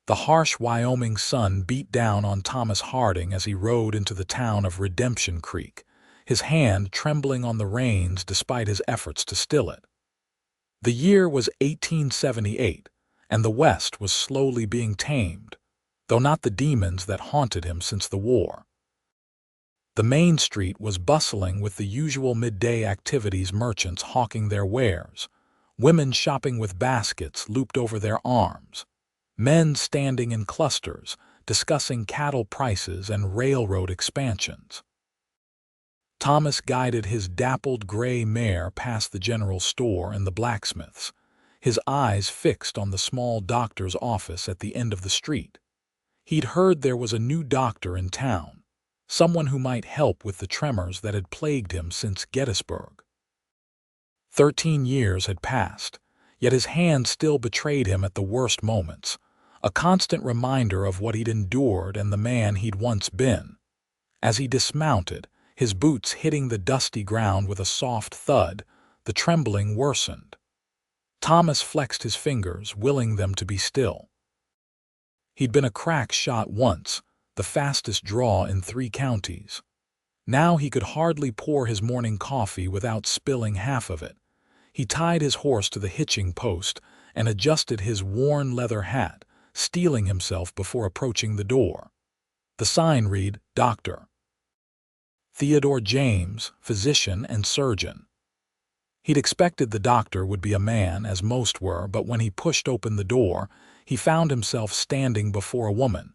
The harsh Wyoming sun beat down on Thomas Harding as he rode into the town of Redemption Creek, his hand trembling on the reins despite his efforts to still it. The year was 1878, and the West was slowly being tamed, though not the demons that haunted him since the war. The main street was bustling with the usual midday activities: merchants hawking their wares, women shopping with baskets looped over their arms, men standing in clusters discussing cattle prices and railroad expansions. Thomas guided his dappled gray mare past the general store and the blacksmith's, his eyes fixed on the small doctor's office at the end of the street. He'd heard there was a new doctor in town, someone who might help with the tremors that had plagued him since Gettysburg. 13 years had passed, yet his hand still betrayed him at the worst moments, a constant reminder of what he'd endured and the man he'd once been. As he dismounted, his boots hitting the dusty ground with a soft thud, the trembling worsened. Thomas flexed his fingers, willing them to be still. He'd been a crack shot once, the fastest draw in 3 counties. Now he could hardly pour his morning coffee without spilling half of it. He tied his horse to the hitching post and adjusted his worn leather hat, steeling himself before approaching the door. The sign read, "Dr. Theodore James, physician and surgeon." He'd expected the doctor would be a man, as most were, but when he pushed open the door, he found himself standing before a woman.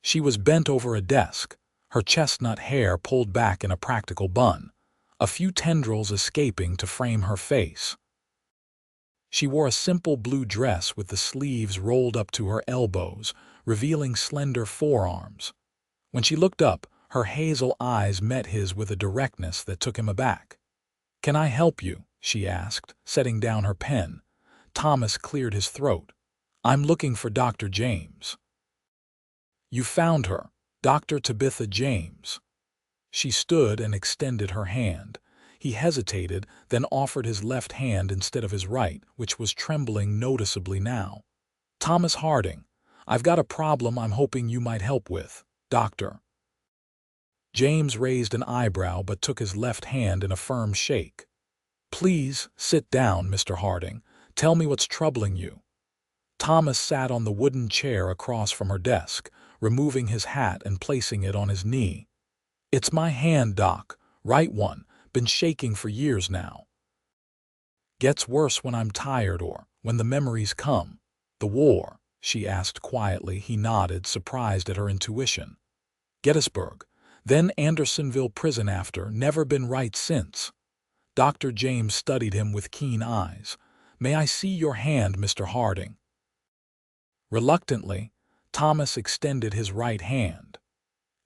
She was bent over a desk, her chestnut hair pulled back in a practical bun, a few tendrils escaping to frame her face. She wore a simple blue dress with the sleeves rolled up to her elbows, revealing slender forearms. When she looked up, her hazel eyes met his with a directness that took him aback. "Can I help you?" she asked, setting down her pen. Thomas cleared his throat. "I'm looking for Dr. James." "You found her, Dr. Tabitha James." She stood and extended her hand. He hesitated, then offered his left hand instead of his right, which was trembling noticeably now. "Thomas Harding, I've got a problem I'm hoping you might help with, Doctor." James raised an eyebrow but took his left hand in a firm shake. "Please, sit down, Mr. Harding. Tell me what's troubling you." Thomas sat on the wooden chair across from her desk, removing his hat and placing it on his knee. "It's my hand, Doc, right one, been shaking for years now. Gets worse when I'm tired or when the memories come." "The war?" she asked quietly. He nodded, surprised at her intuition. "Gettysburg, then Andersonville prison after, never been right since." Dr. James studied him with keen eyes. "May I see your hand, Mr. Harding?" Reluctantly, Thomas extended his right hand.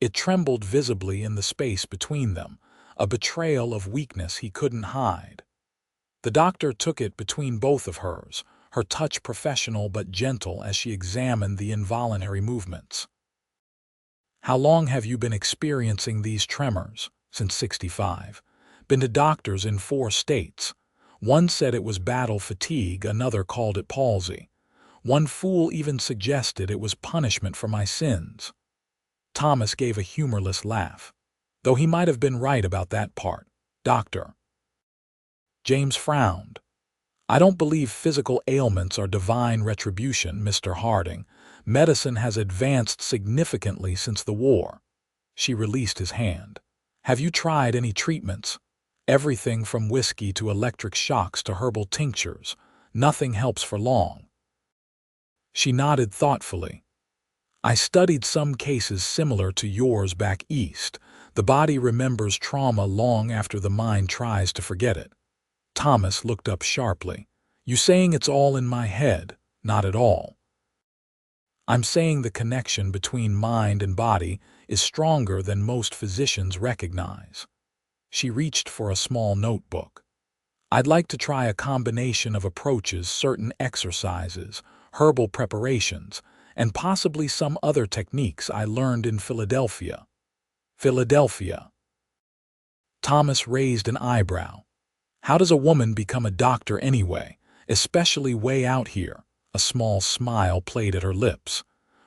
It trembled visibly in the space between them, a betrayal of weakness he couldn't hide. The doctor took it between both of hers, her touch professional but gentle as she examined the involuntary movements. "How long have you been experiencing these tremors?" "Since '65. Been to doctors in 4 states. One said it was battle fatigue, another called it palsy. One fool even suggested it was punishment for my sins." Thomas gave a humorless laugh. "Though he might have been right about that part, Doctor." James frowned. "I don't believe physical ailments are divine retribution, Mr. Harding. Medicine has advanced significantly since the war." She released his hand. "Have you tried any treatments? Everything from whiskey to electric shocks to herbal tinctures. Nothing helps for long." She nodded thoughtfully. "I studied some cases similar to yours back east. The body remembers trauma long after the mind tries to forget it." Thomas looked up sharply. "You saying it's all in my head?" "Not at all. I'm saying the connection between mind and body is stronger than most physicians recognize." She reached for a small notebook. "I'd like to try a combination of approaches, certain exercises, herbal preparations, and possibly some other techniques I learned in Philadelphia." "Philadelphia?" Thomas raised an eyebrow. "How does a woman become a doctor anyway, especially way out here?" A small smile played at her lips.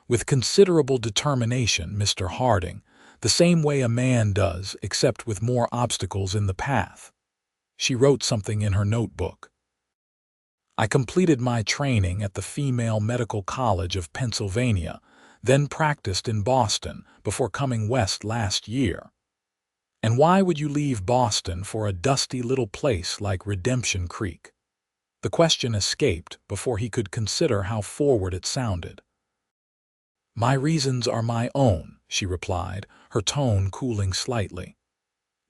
With considerable determination, Mr. Harding, the same way a man does, except with more obstacles in the path. She wrote something in her notebook. I completed my training at the Female Medical College of Pennsylvania, then practiced in Boston before coming west last year. And why would you leave Boston for a dusty little place like Redemption Creek? The question escaped before he could consider how forward it sounded. My reasons are my own, she replied, her tone cooling slightly.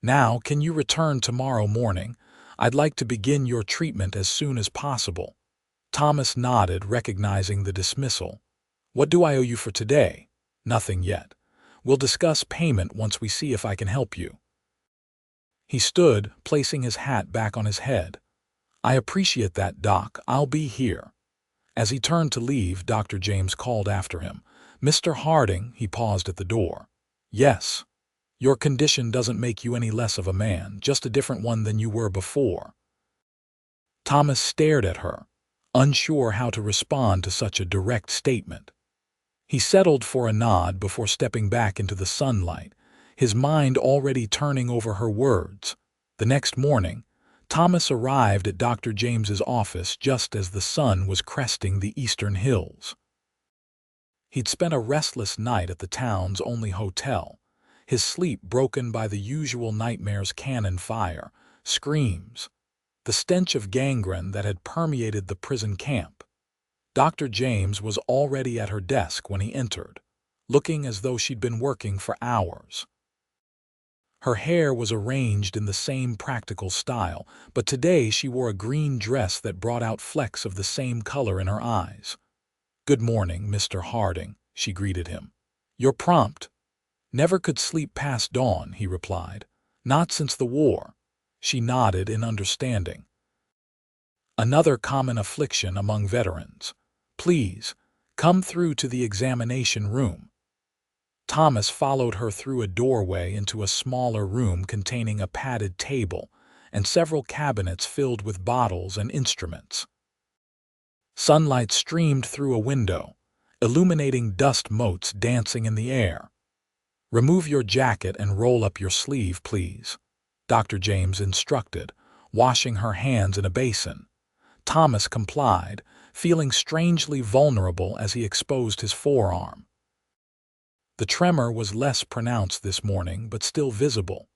Now, can you return tomorrow morning? I'd like to begin your treatment as soon as possible. Thomas nodded, recognizing the dismissal. What do I owe you for today? Nothing yet. We'll discuss payment once we see if I can help you. He stood, placing his hat back on his head. I appreciate that, Doc. I'll be here. As he turned to leave, Dr. James called after him. Mr. Harding, he paused at the door. Yes. Your condition doesn't make you any less of a man, just a different one than you were before. Thomas stared at her, unsure how to respond to such a direct statement. He settled for a nod before stepping back into the sunlight, his mind already turning over her words. The next morning, Thomas arrived at Dr. James's office just as the sun was cresting the eastern hills. He'd spent a restless night at the town's only hotel, his sleep broken by the usual nightmare's cannon fire, screams, the stench of gangrene that had permeated the prison camp. Dr. James was already at her desk when he entered, looking as though she'd been working for hours. Her hair was arranged in the same practical style, but today she wore a green dress that brought out flecks of the same color in her eyes. Good morning, Mr. Harding, she greeted him. You're prompt. Never could sleep past dawn, he replied. Not since the war. She nodded in understanding. Another common affliction among veterans. Please, come through to the examination room. Thomas followed her through a doorway into a smaller room containing a padded table and several cabinets filled with bottles and instruments. Sunlight streamed through a window, illuminating dust motes dancing in the air. Remove your jacket and roll up your sleeve, please, Dr. James instructed, washing her hands in a basin. Thomas complied, feeling strangely vulnerable as he exposed his forearm. The tremor was less pronounced this morning, but still visible.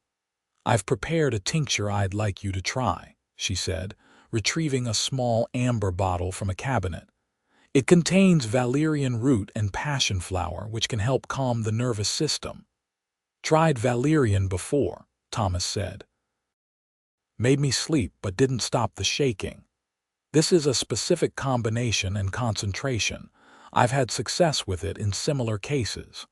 I've prepared a tincture I'd like you to try, she said, retrieving a small amber bottle from a cabinet. It contains valerian root and passion flower, which can help calm the nervous system. Tried valerian before, Thomas said. Made me sleep but didn't stop the shaking. This is a specific combination and concentration. I've had success with it in similar cases.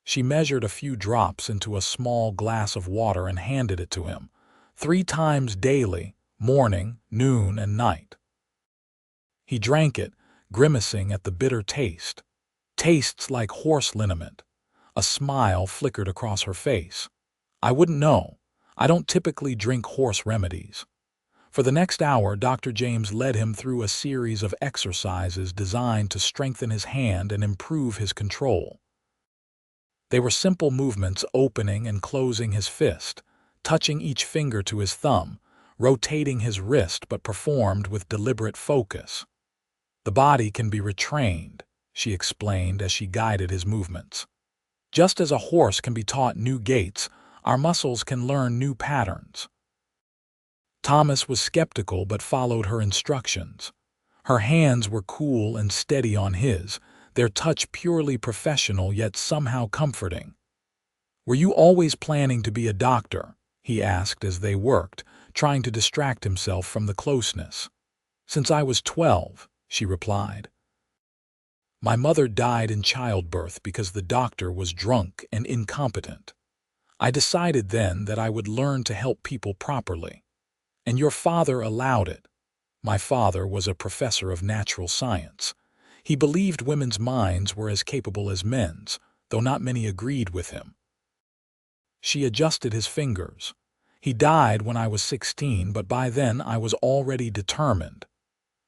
She measured a few drops into a small glass of water and handed it to him, 3 times daily, morning, noon, and night. He drank it, grimacing at the bitter taste. Tastes like horse liniment. A smile flickered across her face. I wouldn't know. I don't typically drink horse remedies. For the next hour, Dr. James led him through a series of exercises designed to strengthen his hand and improve his control. They were simple movements, opening and closing his fist, touching each finger to his thumb, rotating his wrist, but performed with deliberate focus. The body can be retrained, she explained as she guided his movements. Just as a horse can be taught new gaits, our muscles can learn new patterns. Thomas was skeptical but followed her instructions. Her hands were cool and steady on his, their touch purely professional yet somehow comforting. Were you always planning to be a doctor? He asked as they worked, trying to distract himself from the closeness. Since I was 12, she replied. My mother died in childbirth because the doctor was drunk and incompetent. I decided then that I would learn to help people properly. And your father allowed it. My father was a professor of natural science. He believed women's minds were as capable as men's, though not many agreed with him. She adjusted his fingers. He died when I was 16, but by then I was already determined.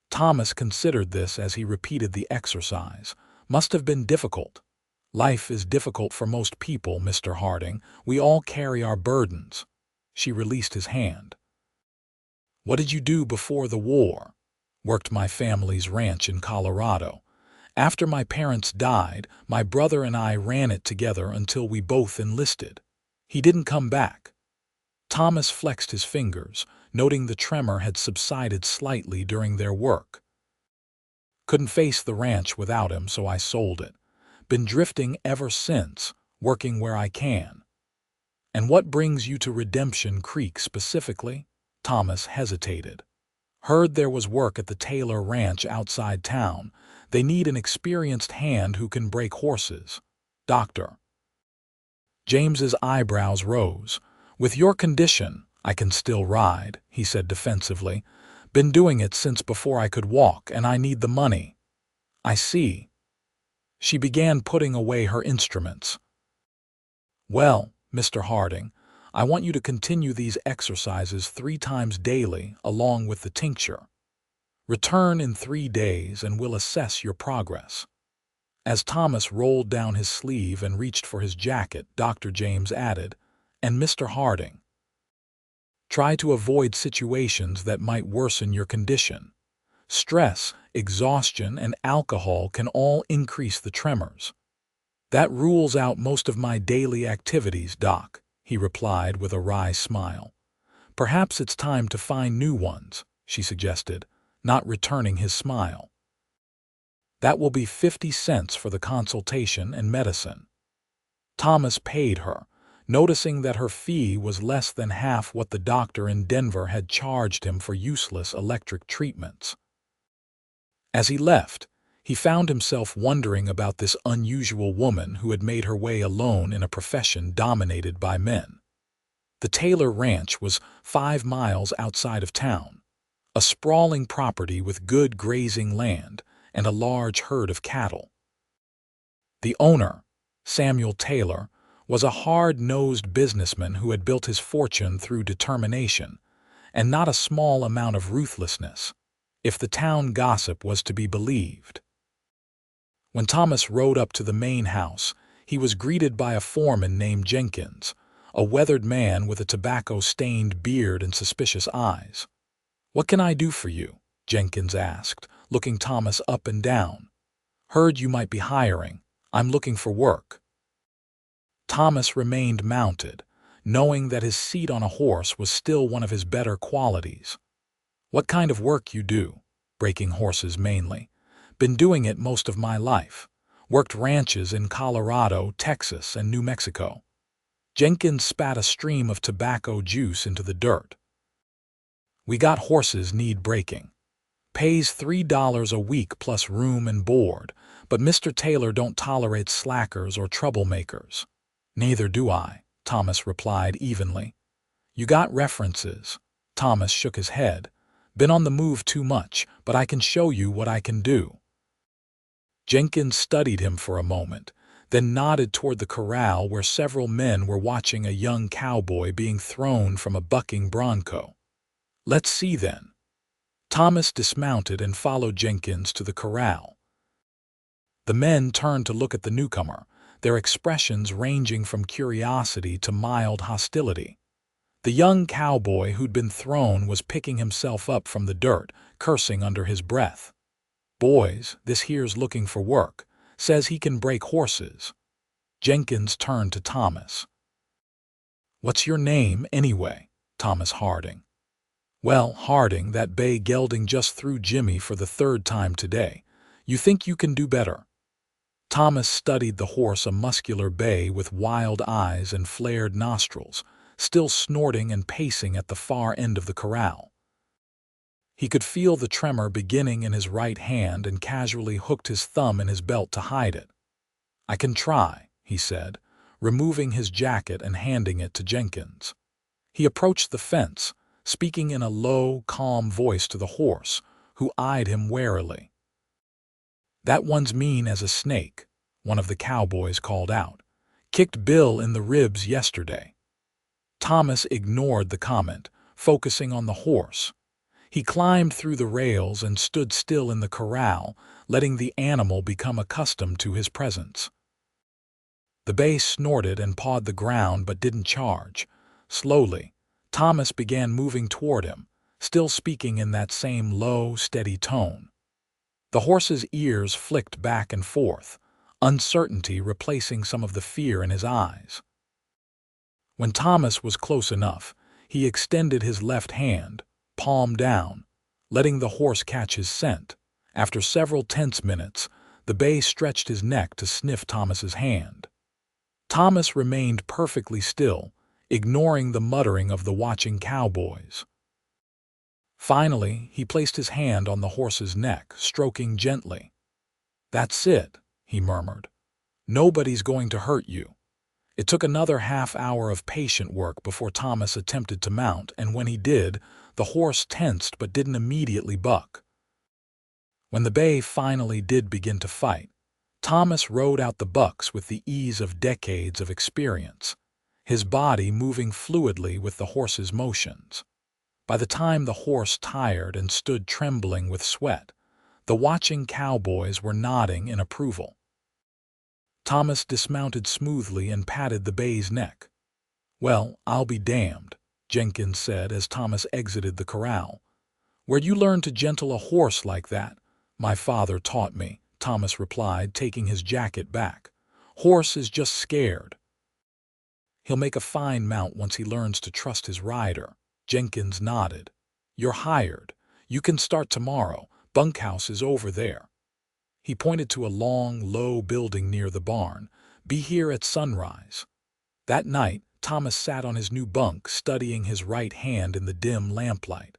Thomas considered this as he repeated the exercise, Must have been difficult. Life is difficult for most people, Mr. Harding. We all carry our burdens. She released his hand. What did you do before the war? Worked my family's ranch in Colorado. After my parents died, my brother and I ran it together until we both enlisted. He didn't come back. Thomas flexed his fingers, noting the tremor had subsided slightly during their work. Couldn't face the ranch without him, so I sold it. Been drifting ever since, working where I can. And what brings you to Redemption Creek specifically? Thomas hesitated. Heard there was work at the Taylor Ranch outside town. They need an experienced hand who can break horses. Doctor. James's eyebrows rose. With your condition, I can still ride, he said defensively. Been doing it since before I could walk, and I need the money. I see. She began putting away her instruments. Well, Mr. Harding, I want you to continue these exercises 3 times daily along with the tincture. Return in 3 days and we'll assess your progress. As Thomas rolled down his sleeve and reached for his jacket, Dr. James added, and Mr. Harding, try to avoid situations that might worsen your condition. Stress, exhaustion, and alcohol can all increase the tremors. That rules out most of my daily activities, Doc, he replied with a wry smile. Perhaps it's time to find new ones, she suggested, not returning his smile. That will be 50 cents for the consultation and medicine. Thomas paid her, noticing that her fee was less than half what the doctor in Denver had charged him for useless electric treatments. As he left, he found himself wondering about this unusual woman who had made her way alone in a profession dominated by men. The Taylor Ranch was 5 miles outside of town, a sprawling property with good grazing land and a large herd of cattle. The owner, Samuel Taylor, was a hard-nosed businessman who had built his fortune through determination and not a small amount of ruthlessness, if the town gossip was to be believed. When Thomas rode up to the main house, he was greeted by a foreman named Jenkins, a weathered man with a tobacco-stained beard and suspicious eyes. "What can I do for you?" Jenkins asked, looking Thomas up and down. "Heard you might be hiring. I'm looking for work." Thomas remained mounted, knowing that his seat on a horse was still one of his better qualities. "What kind of work you do?" "Breaking horses mainly. Been doing it most of my life. Worked ranches in Colorado, Texas, and New Mexico." Jenkins spat a stream of tobacco juice into the dirt. "We got horses need breaking. Pays $3 a week plus room and board, but Mr. Taylor don't tolerate slackers or troublemakers." "Neither do I," Thomas replied evenly. "You got references?" Thomas shook his head. "Been on the move too much, but I can show you what I can do." Jenkins studied him for a moment, then nodded toward the corral where several men were watching a young cowboy being thrown from a bucking bronco. "Let's see then." Thomas dismounted and followed Jenkins to the corral. The men turned to look at the newcomer, their expressions ranging from curiosity to mild hostility. The young cowboy who'd been thrown was picking himself up from the dirt, cursing under his breath. "Boys, this here's looking for work. Says he can break horses." Jenkins turned to Thomas. "What's your name, anyway?" "Thomas Harding." "Well, Harding, that bay gelding just threw Jimmy for the 3rd time today. You think you can do better?" Thomas studied the horse, a muscular bay with wild eyes and flared nostrils, still snorting and pacing at the far end of the corral. He could feel the tremor beginning in his right hand and casually hooked his thumb in his belt to hide it. "I can try," he said, removing his jacket and handing it to Jenkins. He approached the fence, speaking in a low, calm voice to the horse, who eyed him warily. "That one's mean as a snake," one of the cowboys called out. "Kicked Bill in the ribs yesterday." Thomas ignored the comment, focusing on the horse. He climbed through the rails and stood still in the corral, letting the animal become accustomed to his presence. The bay snorted and pawed the ground but didn't charge. Slowly, Thomas began moving toward him, still speaking in that same low, steady tone. The horse's ears flicked back and forth, uncertainty replacing some of the fear in his eyes. When Thomas was close enough, he extended his left hand, palm down, letting the horse catch his scent. After several tense minutes, the bay stretched his neck to sniff Thomas's hand. Thomas remained perfectly still, ignoring the muttering of the watching cowboys. Finally, he placed his hand on the horse's neck, stroking gently. "That's it," he murmured. "Nobody's going to hurt you." It took another half-hour of patient work before Thomas attempted to mount, and when he did, the horse tensed but didn't immediately buck. When the bay finally did begin to fight, Thomas rode out the bucks with the ease of decades of experience, his body moving fluidly with the horse's motions. By the time the horse tired and stood trembling with sweat, the watching cowboys were nodding in approval. Thomas dismounted smoothly and patted the bay's neck. "Well, I'll be damned," Jenkins said as Thomas exited the corral. "Where'd you learn to gentle a horse like that?" "My father taught me," Thomas replied, taking his jacket back. "Horse is just scared." "He'll make a fine mount once he learns to trust his rider." Jenkins nodded. "You're hired. You can start tomorrow. Bunkhouse is over there." He pointed to a long, low building near the barn. "Be here at sunrise." That night, Thomas sat on his new bunk, studying his right hand in the dim lamplight.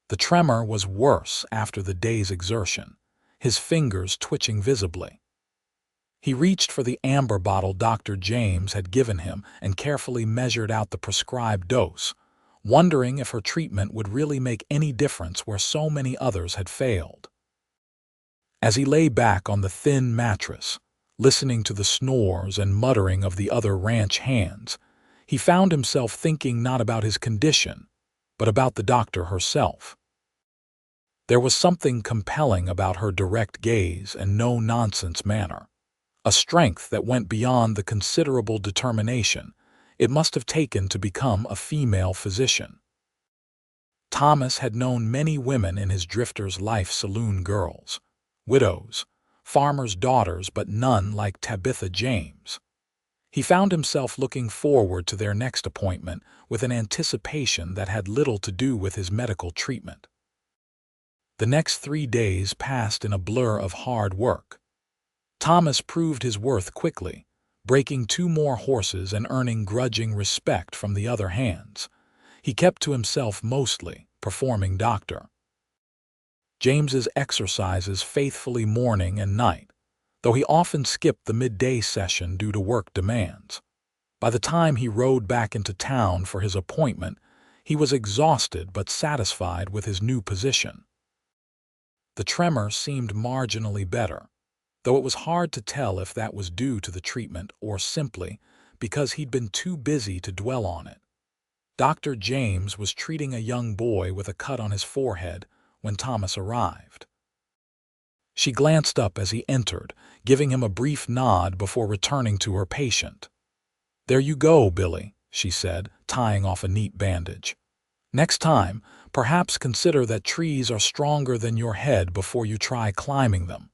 The tremor was worse after the day's exertion, his fingers twitching visibly. He reached for the amber bottle Dr. James had given him and carefully measured out the prescribed dose, wondering if her treatment would really make any difference where so many others had failed. As he lay back on the thin mattress, listening to the snores and muttering of the other ranch hands, he found himself thinking not about his condition, but about the doctor herself. There was something compelling about her direct gaze and no-nonsense manner, a strength that went beyond the considerable determination it must have taken to become a female physician. Thomas had known many women in his drifter's life, saloon girls, widows, farmers' daughters, but none like Tabitha James. He found himself looking forward to their next appointment with an anticipation that had little to do with his medical treatment. The next 3 days passed in a blur of hard work. Thomas proved his worth quickly, breaking 2 more horses and earning grudging respect from the other hands. He kept to himself mostly, performing Dr. James's exercises faithfully morning and night, though he often skipped the midday session due to work demands. By the time he rode back into town for his appointment, he was exhausted but satisfied with his new position. The tremor seemed marginally better, though it was hard to tell if that was due to the treatment or simply because he'd been too busy to dwell on it. Dr. James was treating a young boy with a cut on his forehead when Thomas arrived. She glanced up as he entered, giving him a brief nod before returning to her patient. "There you go, Billy," she said, tying off a neat bandage. "Next time, perhaps consider that trees are stronger than your head before you try climbing them."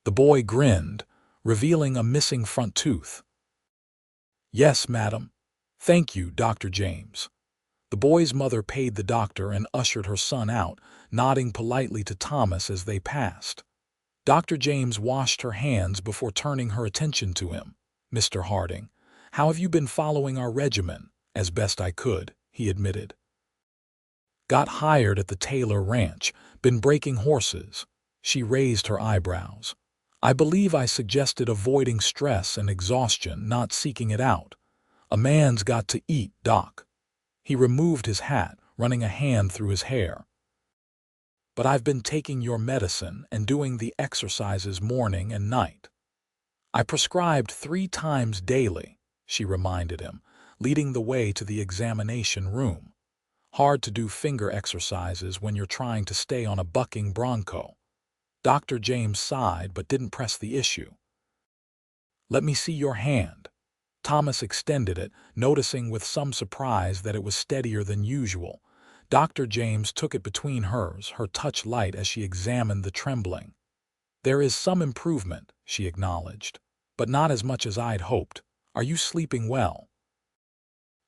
The boy grinned, revealing a missing front tooth. "Yes, madam. Thank you, Dr. James." The boy's mother paid the doctor and ushered her son out, nodding politely to Thomas as they passed. Dr. James washed her hands before turning her attention to him. "Mr. Harding, how have you been following our regimen?" "As best I could," he admitted. "Got hired at the Taylor Ranch, been breaking horses." She raised her eyebrows. "I believe I suggested avoiding stress and exhaustion, not seeking it out. A man's got to eat, Doc." He removed his hat, running a hand through his hair. "But I've been taking your medicine and doing the exercises morning and night." "I prescribed 3 times daily," she reminded him, leading the way to the examination room. "Hard to do finger exercises when you're trying to stay on a bucking bronco." Dr. James sighed but didn't press the issue. "Let me see your hand." Thomas extended it, noticing with some surprise that it was steadier than usual. Dr. James took it between hers, her touch light as she examined the trembling. "There is some improvement," she acknowledged, "but not as much as I'd hoped. Are you sleeping well?"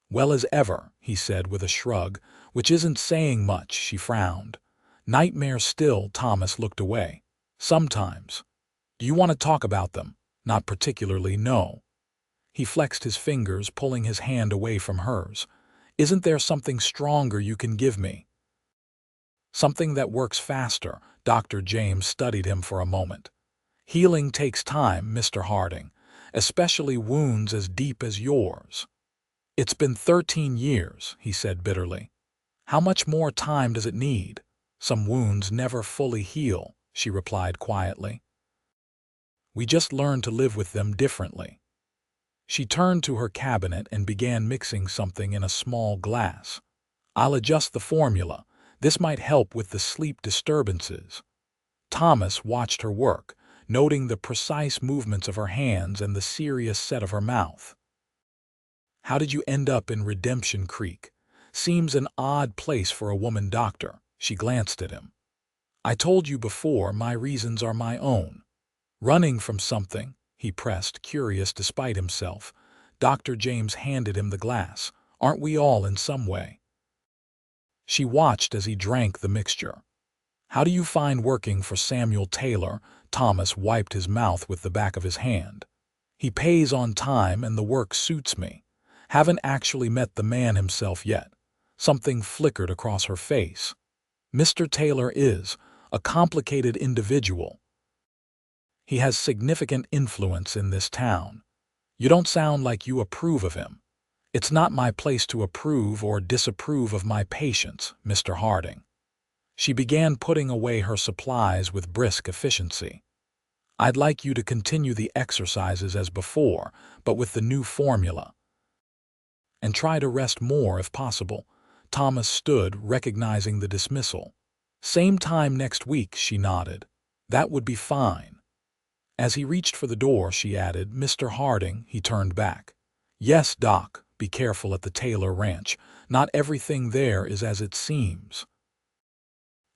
"Well as ever," he said with a shrug, which isn't saying much. She frowned. "Nightmares still." Thomas looked away. "Sometimes." "Do you want to talk about them?" "Not particularly, no." He flexed his fingers, pulling his hand away from hers. "Isn't there something stronger you can give me? Something that works faster?" Dr. James studied him for a moment. "Healing takes time, Mr. Harding, especially wounds as deep as yours." "It's been 13 years," he said bitterly. "How much more time does it need?" "Some wounds never fully heal," she replied quietly. "We just learn to live with them differently." She turned to her cabinet and began mixing something in a small glass. "I'll adjust the formula. This might help with the sleep disturbances." Thomas watched her work, noting the precise movements of her hands and the serious set of her mouth. "How did you end up in Redemption Creek? Seems an odd place for a woman doctor." She glanced at him. "I told you before, my reasons are my own." "Running from something?" he pressed, curious despite himself. Dr. James handed him the glass. "Aren't we all in some way?" She watched as he drank the mixture. "How do you find working for Samuel Taylor?" Thomas wiped his mouth with the back of his hand. "He pays on time and the work suits me. Haven't actually met the man himself yet." Something flickered across her face. "Mr. Taylor is a complicated individual. He has significant influence in this town. You don't sound like you approve of him." "It's not my place to approve or disapprove of my patients, Mr. Harding." She began putting away her supplies with brisk efficiency. "I'd like you to continue the exercises as before, but with the new formula. And try to rest more if possible." Thomas stood, recognizing the dismissal. "Same time next week," she nodded. "That would be fine." As he reached for the door, she added, "Mr. Harding." He turned back. "Yes, Doc, be careful at the Taylor Ranch. Not everything there is as it seems."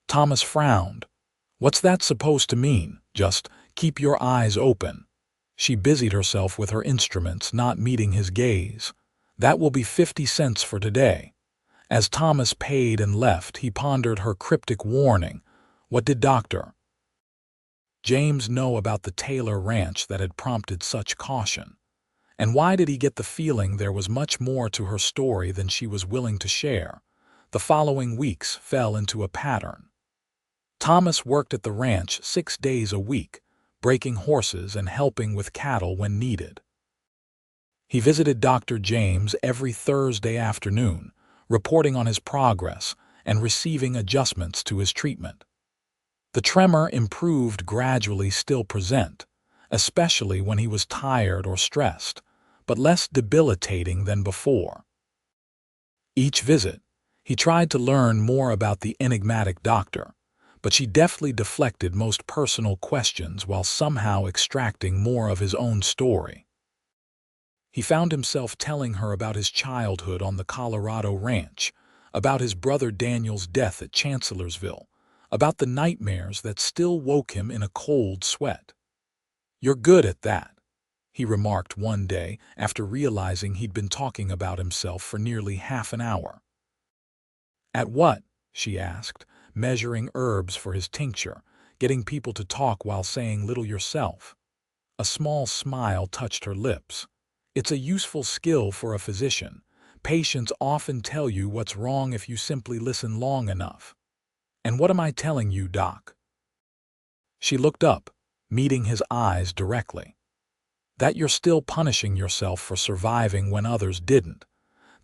Thomas frowned. "What's that supposed to mean? Just keep your eyes open." She busied herself with her instruments, not meeting his gaze. "That will be 50 cents for today." As Thomas paid and left, he pondered her cryptic warning. What did Dr. James know about the Taylor Ranch that had prompted such caution? And why did he get the feeling there was much more to her story than she was willing to share? The following weeks fell into a pattern. Thomas worked at the ranch 6 days a week, breaking horses and helping with cattle when needed. He visited Dr. James every Thursday afternoon, reporting on his progress and receiving adjustments to his treatment. The tremor improved gradually, still present, especially when he was tired or stressed, but less debilitating than before. Each visit, he tried to learn more about the enigmatic doctor, but she deftly deflected most personal questions while somehow extracting more of his own story. He found himself telling her about his childhood on the Colorado ranch, about his brother Daniel's death at Chancellorsville, about the nightmares that still woke him in a cold sweat. "You're good at that," he remarked one day after realizing he'd been talking about himself for nearly half an hour. "At what?" she asked, measuring herbs for his tincture, getting people to talk while saying little yourself. A small smile touched her lips. "It's a useful skill for a physician. Patients often tell you what's wrong if you simply listen long enough." "And what am I telling you, Doc?" She looked up, meeting his eyes directly. "That you're still punishing yourself for surviving when others didn't.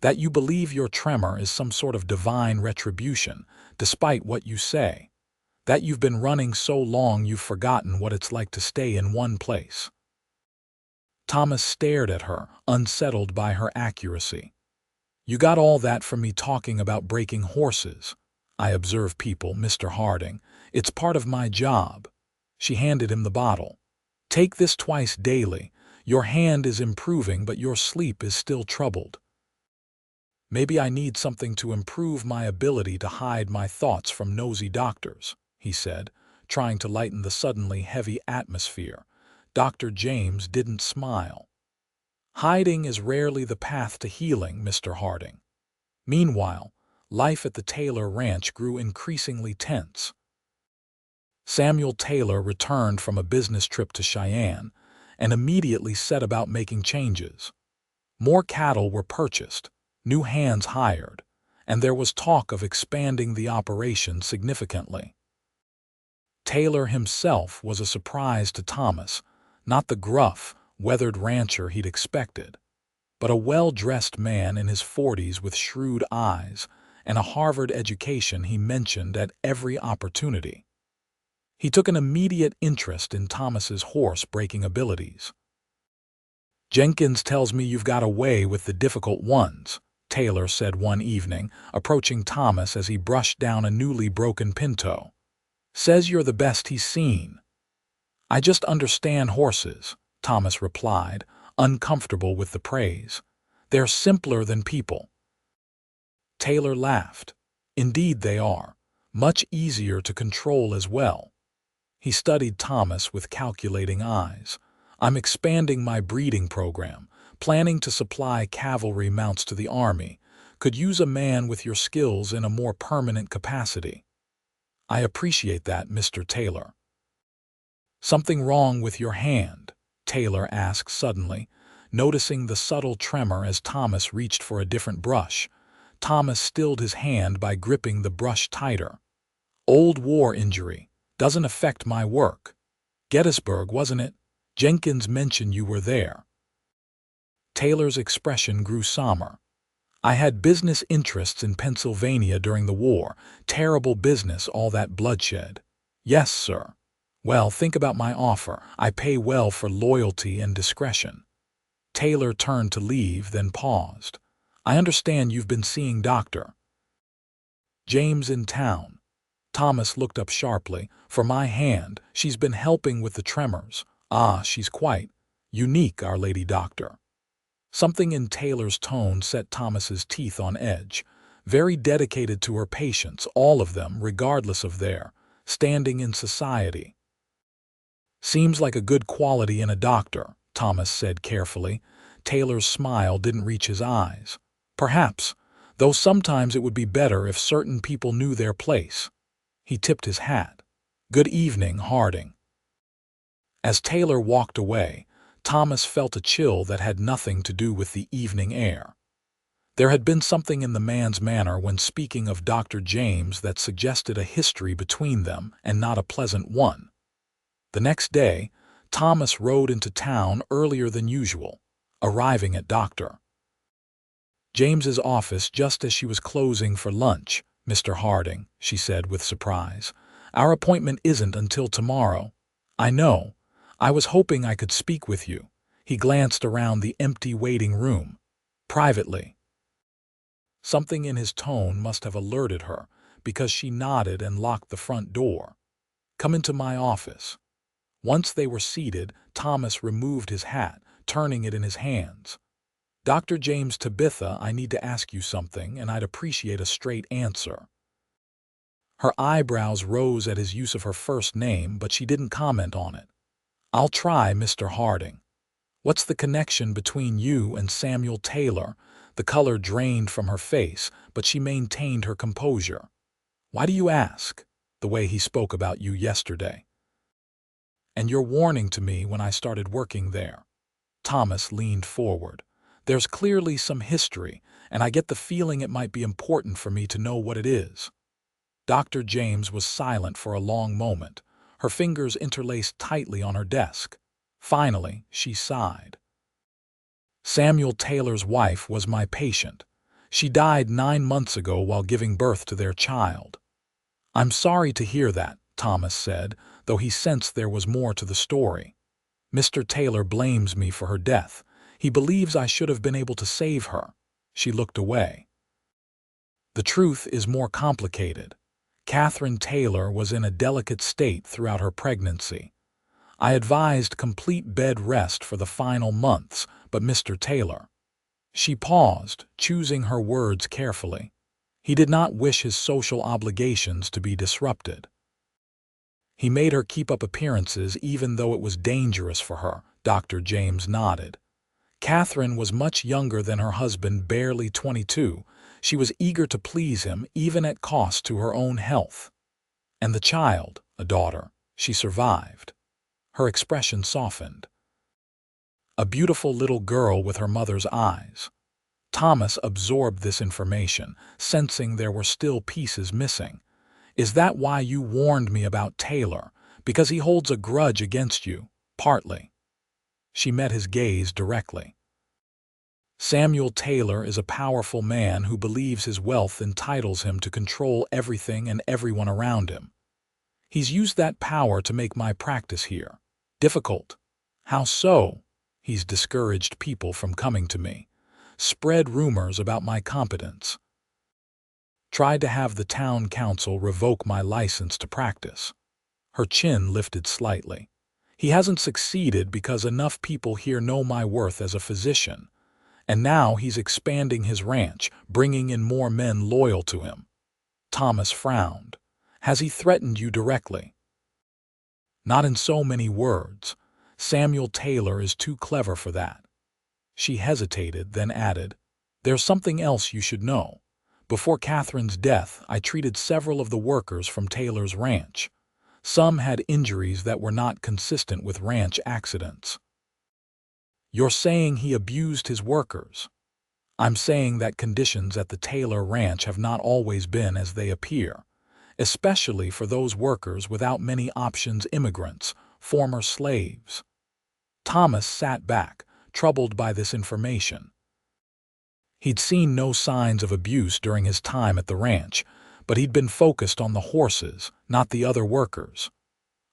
That you believe your tremor is some sort of divine retribution, despite what you say. That you've been running so long you've forgotten what it's like to stay in one place." Thomas stared at her, unsettled by her accuracy. "You got all that from me talking about breaking horses." "I observe people, Mr. Harding. It's part of my job." She handed him the bottle. "Take this twice daily. Your hand is improving, but your sleep is still troubled." "Maybe I need something to improve my ability to hide my thoughts from nosy doctors," he said, trying to lighten the suddenly heavy atmosphere. Dr. James didn't smile. "Hiding is rarely the path to healing, Mr. Harding." Meanwhile, life at the Taylor ranch grew increasingly tense. Samuel Taylor returned from a business trip to Cheyenne and immediately set about making changes. More cattle were purchased, new hands hired, and there was talk of expanding the operation significantly. Taylor himself was a surprise to Thomas, not the gruff, weathered rancher he'd expected, but a well-dressed man in his 40s with shrewd eyes and a Harvard education he mentioned at every opportunity. He took an immediate interest in Thomas's horse-breaking abilities. "Jenkins tells me you've got a way with the difficult ones," Taylor said one evening, approaching Thomas as he brushed down a newly broken pinto. "Says you're the best he's seen." "I just understand horses," Thomas replied, uncomfortable with the praise. "They're simpler than people." Taylor laughed. "Indeed they are. Much easier to control as well." He studied Thomas with calculating eyes. "I'm expanding my breeding program, planning to supply cavalry mounts to the Army. Could use a man with your skills in a more permanent capacity." "I appreciate that, Mr. Taylor." "Something wrong with your hand?" Taylor asked suddenly, noticing the subtle tremor as Thomas reached for a different brush. Thomas stilled his hand by gripping the brush tighter. "Old war injury. Doesn't affect my work." "Gettysburg, wasn't it? Jenkins mentioned you were there." Taylor's expression grew somber. "I had business interests in Pennsylvania during the war. Terrible business, all that bloodshed." "Yes, sir." "Well, think about my offer. I pay well for loyalty and discretion." Taylor turned to leave, then paused. "I understand you've been seeing Dr. James in town." Thomas looked up sharply. "For my hand, she's been helping with the tremors." "Ah, she's quite unique, our lady doctor." Something in Taylor's tone set Thomas's teeth on edge. "Very dedicated to her patients, all of them, regardless of their standing in society." "Seems like a good quality in a doctor," Thomas said carefully. Taylor's smile didn't reach his eyes. "Perhaps, though sometimes it would be better if certain people knew their place." He tipped his hat. "Good evening, Harding." As Taylor walked away, Thomas felt a chill that had nothing to do with the evening air. There had been something in the man's manner when speaking of Dr. James that suggested a history between them and not a pleasant one. The next day, Thomas rode into town earlier than usual, arriving at Dr. James's office just as she was closing for lunch. "Mr. Harding," she said with surprise, "our appointment isn't until tomorrow." "I know. I was hoping I could speak with you." He glanced around the empty waiting room. "Privately." Something in his tone must have alerted her, because she nodded and locked the front door. "Come into my office." Once they were seated, Thomas removed his hat, turning it in his hands. "Dr. James, Tabitha, I need to ask you something, and I'd appreciate a straight answer." Her eyebrows rose at his use of her first name, but she didn't comment on it. "I'll try, Mr. Harding." "What's the connection between you and Samuel Taylor?" The color drained from her face, but she maintained her composure. "Why do you ask?" "The way he spoke about you yesterday." "And your warning to me when I started working there." Thomas leaned forward. "There's clearly some history, and I get the feeling it might be important for me to know what it is." Dr. James was silent for a long moment, her fingers interlaced tightly on her desk. Finally, she sighed. "Samuel Taylor's wife was my patient. She died 9 months ago while giving birth to their child." "I'm sorry to hear that," Thomas said, though he sensed there was more to the story. "Mr. Taylor blames me for her death. He believes I should have been able to save her." She looked away. "The truth is more complicated. Catherine Taylor was in a delicate state throughout her pregnancy. I advised complete bed rest for the final months, but Mr. Taylor. She paused, choosing her words carefully. He did not wish his social obligations to be disrupted. He made her keep up appearances even though it was dangerous for her, Dr. James nodded. Catherine was much younger than her husband, barely 22. She was eager to please him, even at cost to her own health. And the child, a daughter, she survived. Her expression softened. A beautiful little girl with her mother's eyes. Thomas absorbed this information, sensing there were still pieces missing. Is that why you warned me about Taylor? Because he holds a grudge against you, partly. She met his gaze directly. Samuel Taylor is a powerful man who believes his wealth entitles him to control everything and everyone around him. He's used that power to make my practice here difficult. How so? He's discouraged people from coming to me, spread rumors about my competence, tried to have the town council revoke my license to practice. Her chin lifted slightly. He hasn't succeeded because enough people here know my worth as a physician. And now he's expanding his ranch, bringing in more men loyal to him. Thomas frowned. Has he threatened you directly? Not in so many words. Samuel Taylor is too clever for that. She hesitated, then added, There's something else you should know. Before Catherine's death, I treated several of the workers from Taylor's ranch. Some had injuries that were not consistent with ranch accidents. You're saying he abused his workers. I'm saying that conditions at the Taylor Ranch have not always been as they appear, especially for those workers without many options, immigrants, former slaves. Thomas sat back, troubled by this information. He'd seen no signs of abuse during his time at the ranch, but he'd been focused on the horses, not the other workers.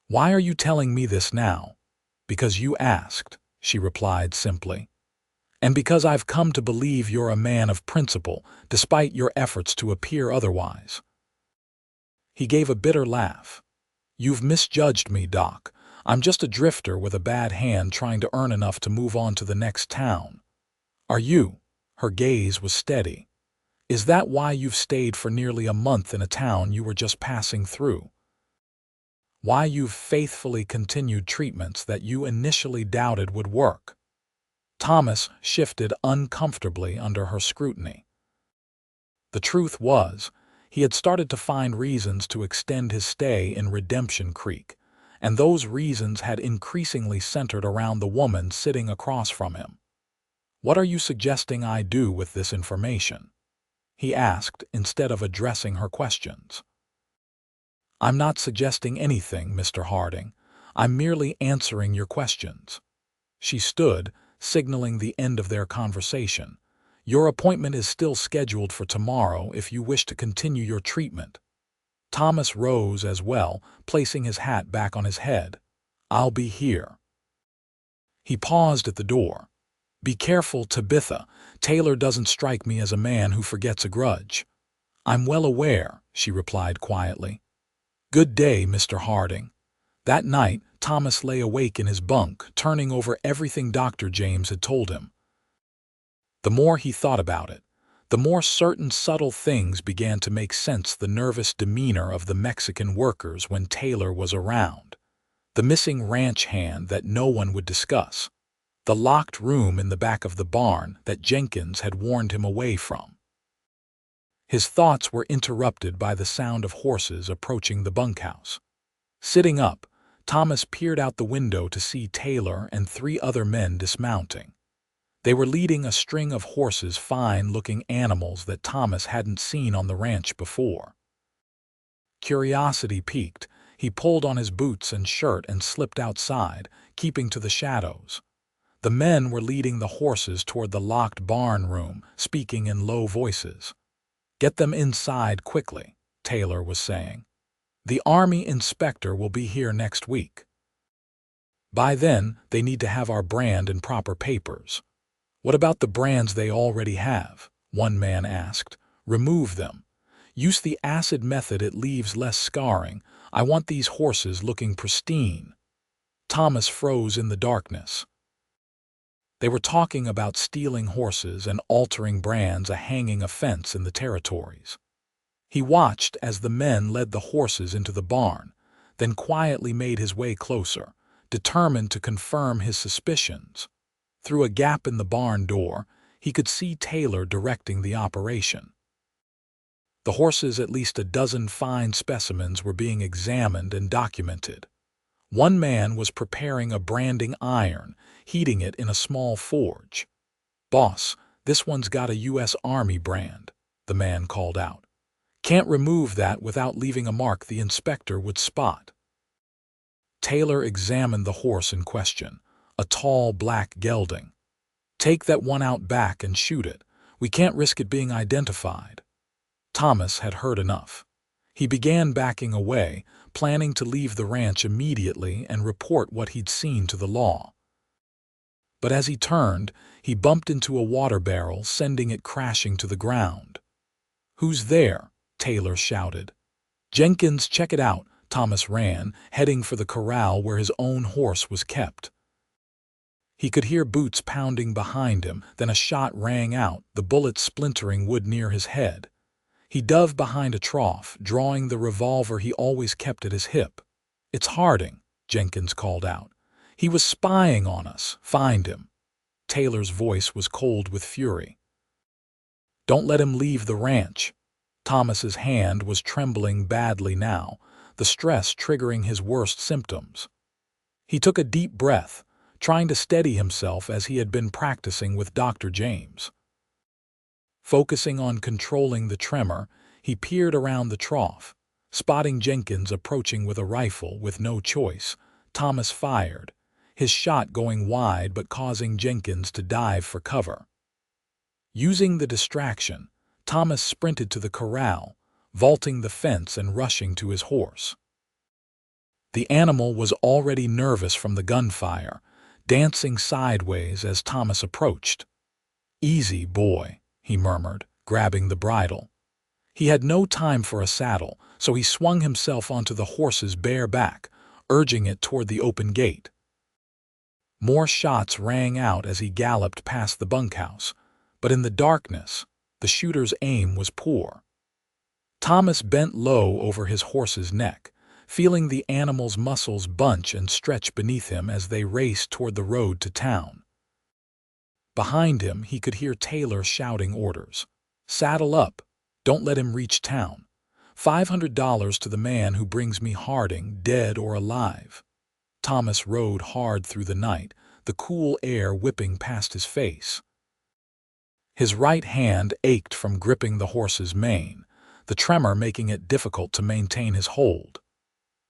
Why are you telling me this now? Because you asked, she replied simply. And because I've come to believe you're a man of principle, despite your efforts to appear otherwise. He gave a bitter laugh. You've misjudged me, Doc. I'm just a drifter with a bad hand trying to earn enough to move on to the next town. Are you? Her gaze was steady. Is that why you've stayed for nearly a month in a town you were just passing through? Why you've faithfully continued treatments that you initially doubted would work? Thomas shifted uncomfortably under her scrutiny. The truth was, he had started to find reasons to extend his stay in Redemption Creek, and those reasons had increasingly centered around the woman sitting across from him. What are you suggesting I do with this information? He asked, instead of addressing her questions. I'm not suggesting anything, Mr. Harding. I'm merely answering your questions. She stood, signaling the end of their conversation. Your appointment is still scheduled for tomorrow if you wish to continue your treatment. Thomas rose as well, placing his hat back on his head. I'll be here. He paused at the door. Be careful, Tabitha. Taylor doesn't strike me as a man who forgets a grudge. I'm well aware, she replied quietly. Good day, Mr. Harding. That night, Thomas lay awake in his bunk, turning over everything Dr. James had told him. The more he thought about it, the more certain subtle things began to make sense. The nervous demeanor of the Mexican workers when Taylor was around, the missing ranch hand that no one would discuss, the locked room in the back of the barn that Jenkins had warned him away from. His thoughts were interrupted by the sound of horses approaching the bunkhouse. Sitting up, Thomas peered out the window to see Taylor and 3 other men dismounting. They were leading a string of horses, fine-looking animals that Thomas hadn't seen on the ranch before. Curiosity piqued, he pulled on his boots and shirt and slipped outside, keeping to the shadows. The men were leading the horses toward the locked barn room, speaking in low voices. Get them inside quickly, Taylor was saying. The army inspector will be here next week. By then, they need to have our brand and proper papers. What about the brands they already have? One man asked. Remove them. Use the acid method, it leaves less scarring. I want these horses looking pristine." Thomas froze in the darkness. They were talking about stealing horses and altering brands, a hanging offense in the territories. He watched as the men led the horses into the barn, then quietly made his way closer, determined to confirm his suspicions. Through a gap in the barn door, he could see Taylor directing the operation. The horses, at least a dozen fine specimens, were being examined and documented. One man was preparing a branding iron, heating it in a small forge. "Boss, this one's got a U.S. Army brand," the man called out. "Can't remove that without leaving a mark the inspector would spot." Taylor examined the horse in question, a tall black gelding. "Take that one out back and shoot it. We can't risk it being identified." Thomas had heard enough. He began backing away, planning to leave the ranch immediately and report what he'd seen to the law. But as he turned, he bumped into a water barrel, sending it crashing to the ground. "Who's there?" Taylor shouted. "Jenkins, check it out." Thomas ran, heading for the corral where his own horse was kept. He could hear boots pounding behind him, then a shot rang out, the bullet splintering wood near his head. He dove behind a trough, drawing the revolver he always kept at his hip. "It's Harding," Jenkins called out. "He was spying on us. Find him." Taylor's voice was cold with fury. "Don't let him leave the ranch." Thomas's hand was trembling badly now, the stress triggering his worst symptoms. He took a deep breath, trying to steady himself as he had been practicing with Dr. James. Focusing on controlling the tremor, he peered around the trough. Spotting Jenkins approaching with a rifle with no choice, Thomas fired, his shot going wide but causing Jenkins to dive for cover. Using the distraction, Thomas sprinted to the corral, vaulting the fence and rushing to his horse. The animal was already nervous from the gunfire, dancing sideways as Thomas approached. "Easy, boy," he murmured, grabbing the bridle. He had no time for a saddle, so he swung himself onto the horse's bare back, urging it toward the open gate. More shots rang out as he galloped past the bunkhouse, but in the darkness, the shooter's aim was poor. Thomas bent low over his horse's neck, feeling the animal's muscles bunch and stretch beneath him as they raced toward the road to town. Behind him, he could hear Taylor shouting orders. "Saddle up. Don't let him reach town. $500 to the man who brings me Harding, dead or alive." Thomas rode hard through the night, the cool air whipping past his face. His right hand ached from gripping the horse's mane, the tremor making it difficult to maintain his hold.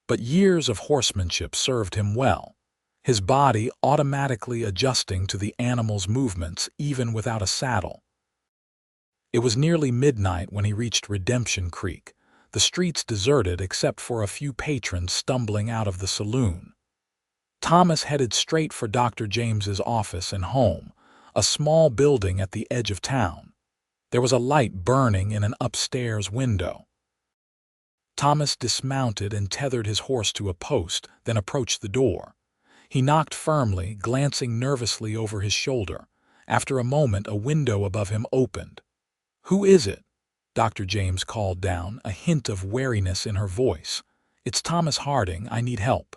But years of horsemanship served him well, his body automatically adjusting to the animal's movements even without a saddle. It was nearly midnight when he reached Redemption Creek, the streets deserted except for a few patrons stumbling out of the saloon. Thomas headed straight for Dr. James's office and home, a small building at the edge of town. There was a light burning in an upstairs window. Thomas dismounted and tethered his horse to a post, then approached the door. He knocked firmly, glancing nervously over his shoulder. After a moment, a window above him opened. "Who is it?" Dr. James called down, a hint of wariness in her voice. "It's Thomas Harding. I need help."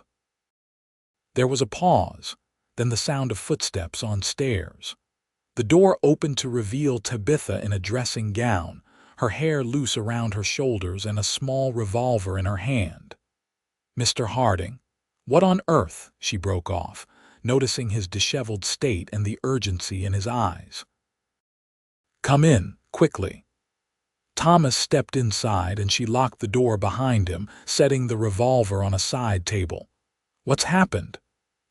There was a pause, then the sound of footsteps on stairs. The door opened to reveal Tabitha in a dressing gown, her hair loose around her shoulders and a small revolver in her hand. "Mr. Harding, what on earth?" she broke off, noticing his disheveled state and the urgency in his eyes. "Come in, quickly." Thomas stepped inside and she locked the door behind him, setting the revolver on a side table. "What's happened?"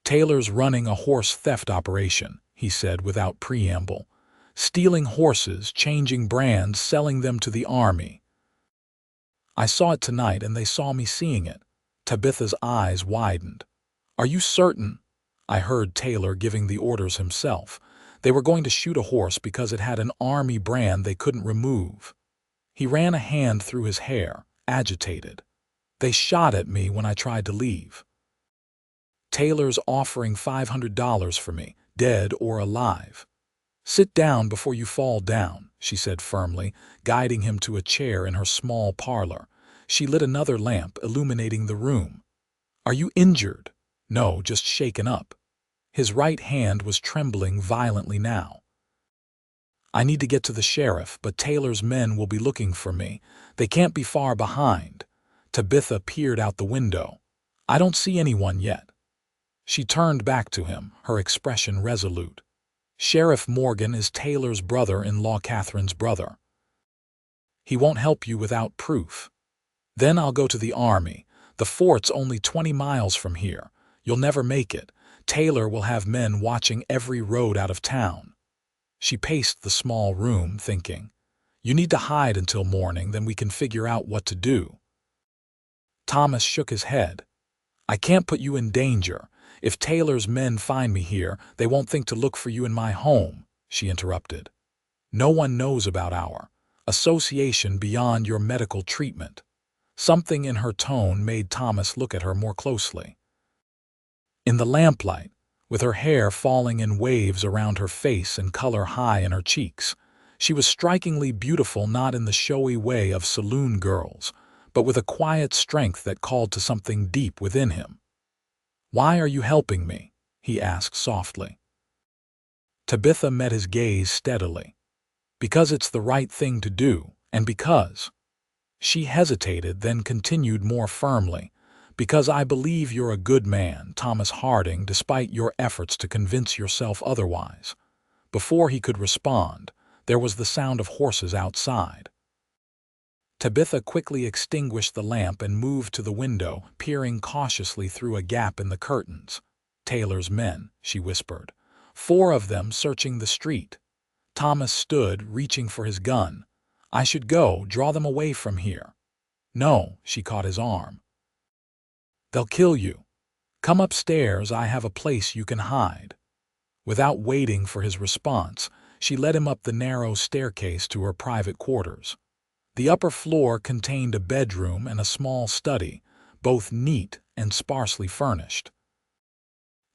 "Taylor's running a horse theft operation," he said without preamble. "Stealing horses, changing brands, selling them to the army." "I saw it tonight and they saw me seeing it." Tabitha's eyes widened. "Are you certain?" "I heard Taylor giving the orders himself. They were going to shoot a horse because it had an army brand they couldn't remove." He ran a hand through his hair, agitated. They shot at me when I tried to leave. Taylor's offering $500 for me, dead or alive. Sit down before you fall down, she said firmly, guiding him to a chair in her small parlor. She lit another lamp, illuminating the room. Are you injured? No, just shaken up. His right hand was trembling violently now. I need to get to the sheriff, but Taylor's men will be looking for me. They can't be far behind. Tabitha peered out the window. I don't see anyone yet. She turned back to him, her expression resolute. Sheriff Morgan is Taylor's brother-in-law, Catherine's brother. He won't help you without proof. Then I'll go to the army. The fort's only 20 miles from here. You'll never make it. Taylor will have men watching every road out of town. She paced the small room, thinking, you need to hide until morning, then we can figure out what to do. Thomas shook his head. I can't put you in danger. If Taylor's men find me here, they won't think to look for you in my home, she interrupted. No one knows about our association beyond your medical treatment. Something in her tone made Thomas look at her more closely. In the lamplight, with her hair falling in waves around her face and color high in her cheeks, she was strikingly beautiful, not in the showy way of saloon girls, but with a quiet strength that called to something deep within him. Why are you helping me? He asked softly. Tabitha met his gaze steadily. Because it's the right thing to do, and because. She hesitated, then continued more firmly. Because I believe you're a good man, Thomas Harding, despite your efforts to convince yourself otherwise. Before he could respond, there was the sound of horses outside. Tabitha quickly extinguished the lamp and moved to the window, peering cautiously through a gap in the curtains. Taylor's men, she whispered. 4 of them searching the street. Thomas stood, reaching for his gun. I should go, draw them away from here. No, she caught his arm. They'll kill you. Come upstairs, I have a place you can hide. Without waiting for his response, she led him up the narrow staircase to her private quarters. The upper floor contained a bedroom and a small study, both neat and sparsely furnished.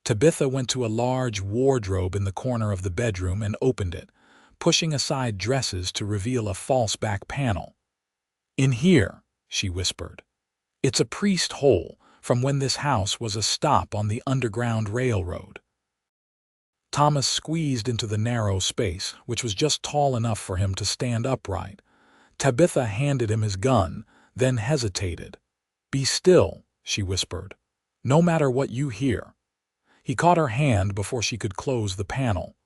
Tabitha went to a large wardrobe in the corner of the bedroom and opened it, pushing aside dresses to reveal a false back panel. In here, she whispered. It's a priest hole from when this house was a stop on the Underground Railroad. Thomas squeezed into the narrow space, which was just tall enough for him to stand upright. Tabitha handed him his gun, then hesitated. Be still, she whispered. No matter what you hear. He caught her hand before she could close the panel.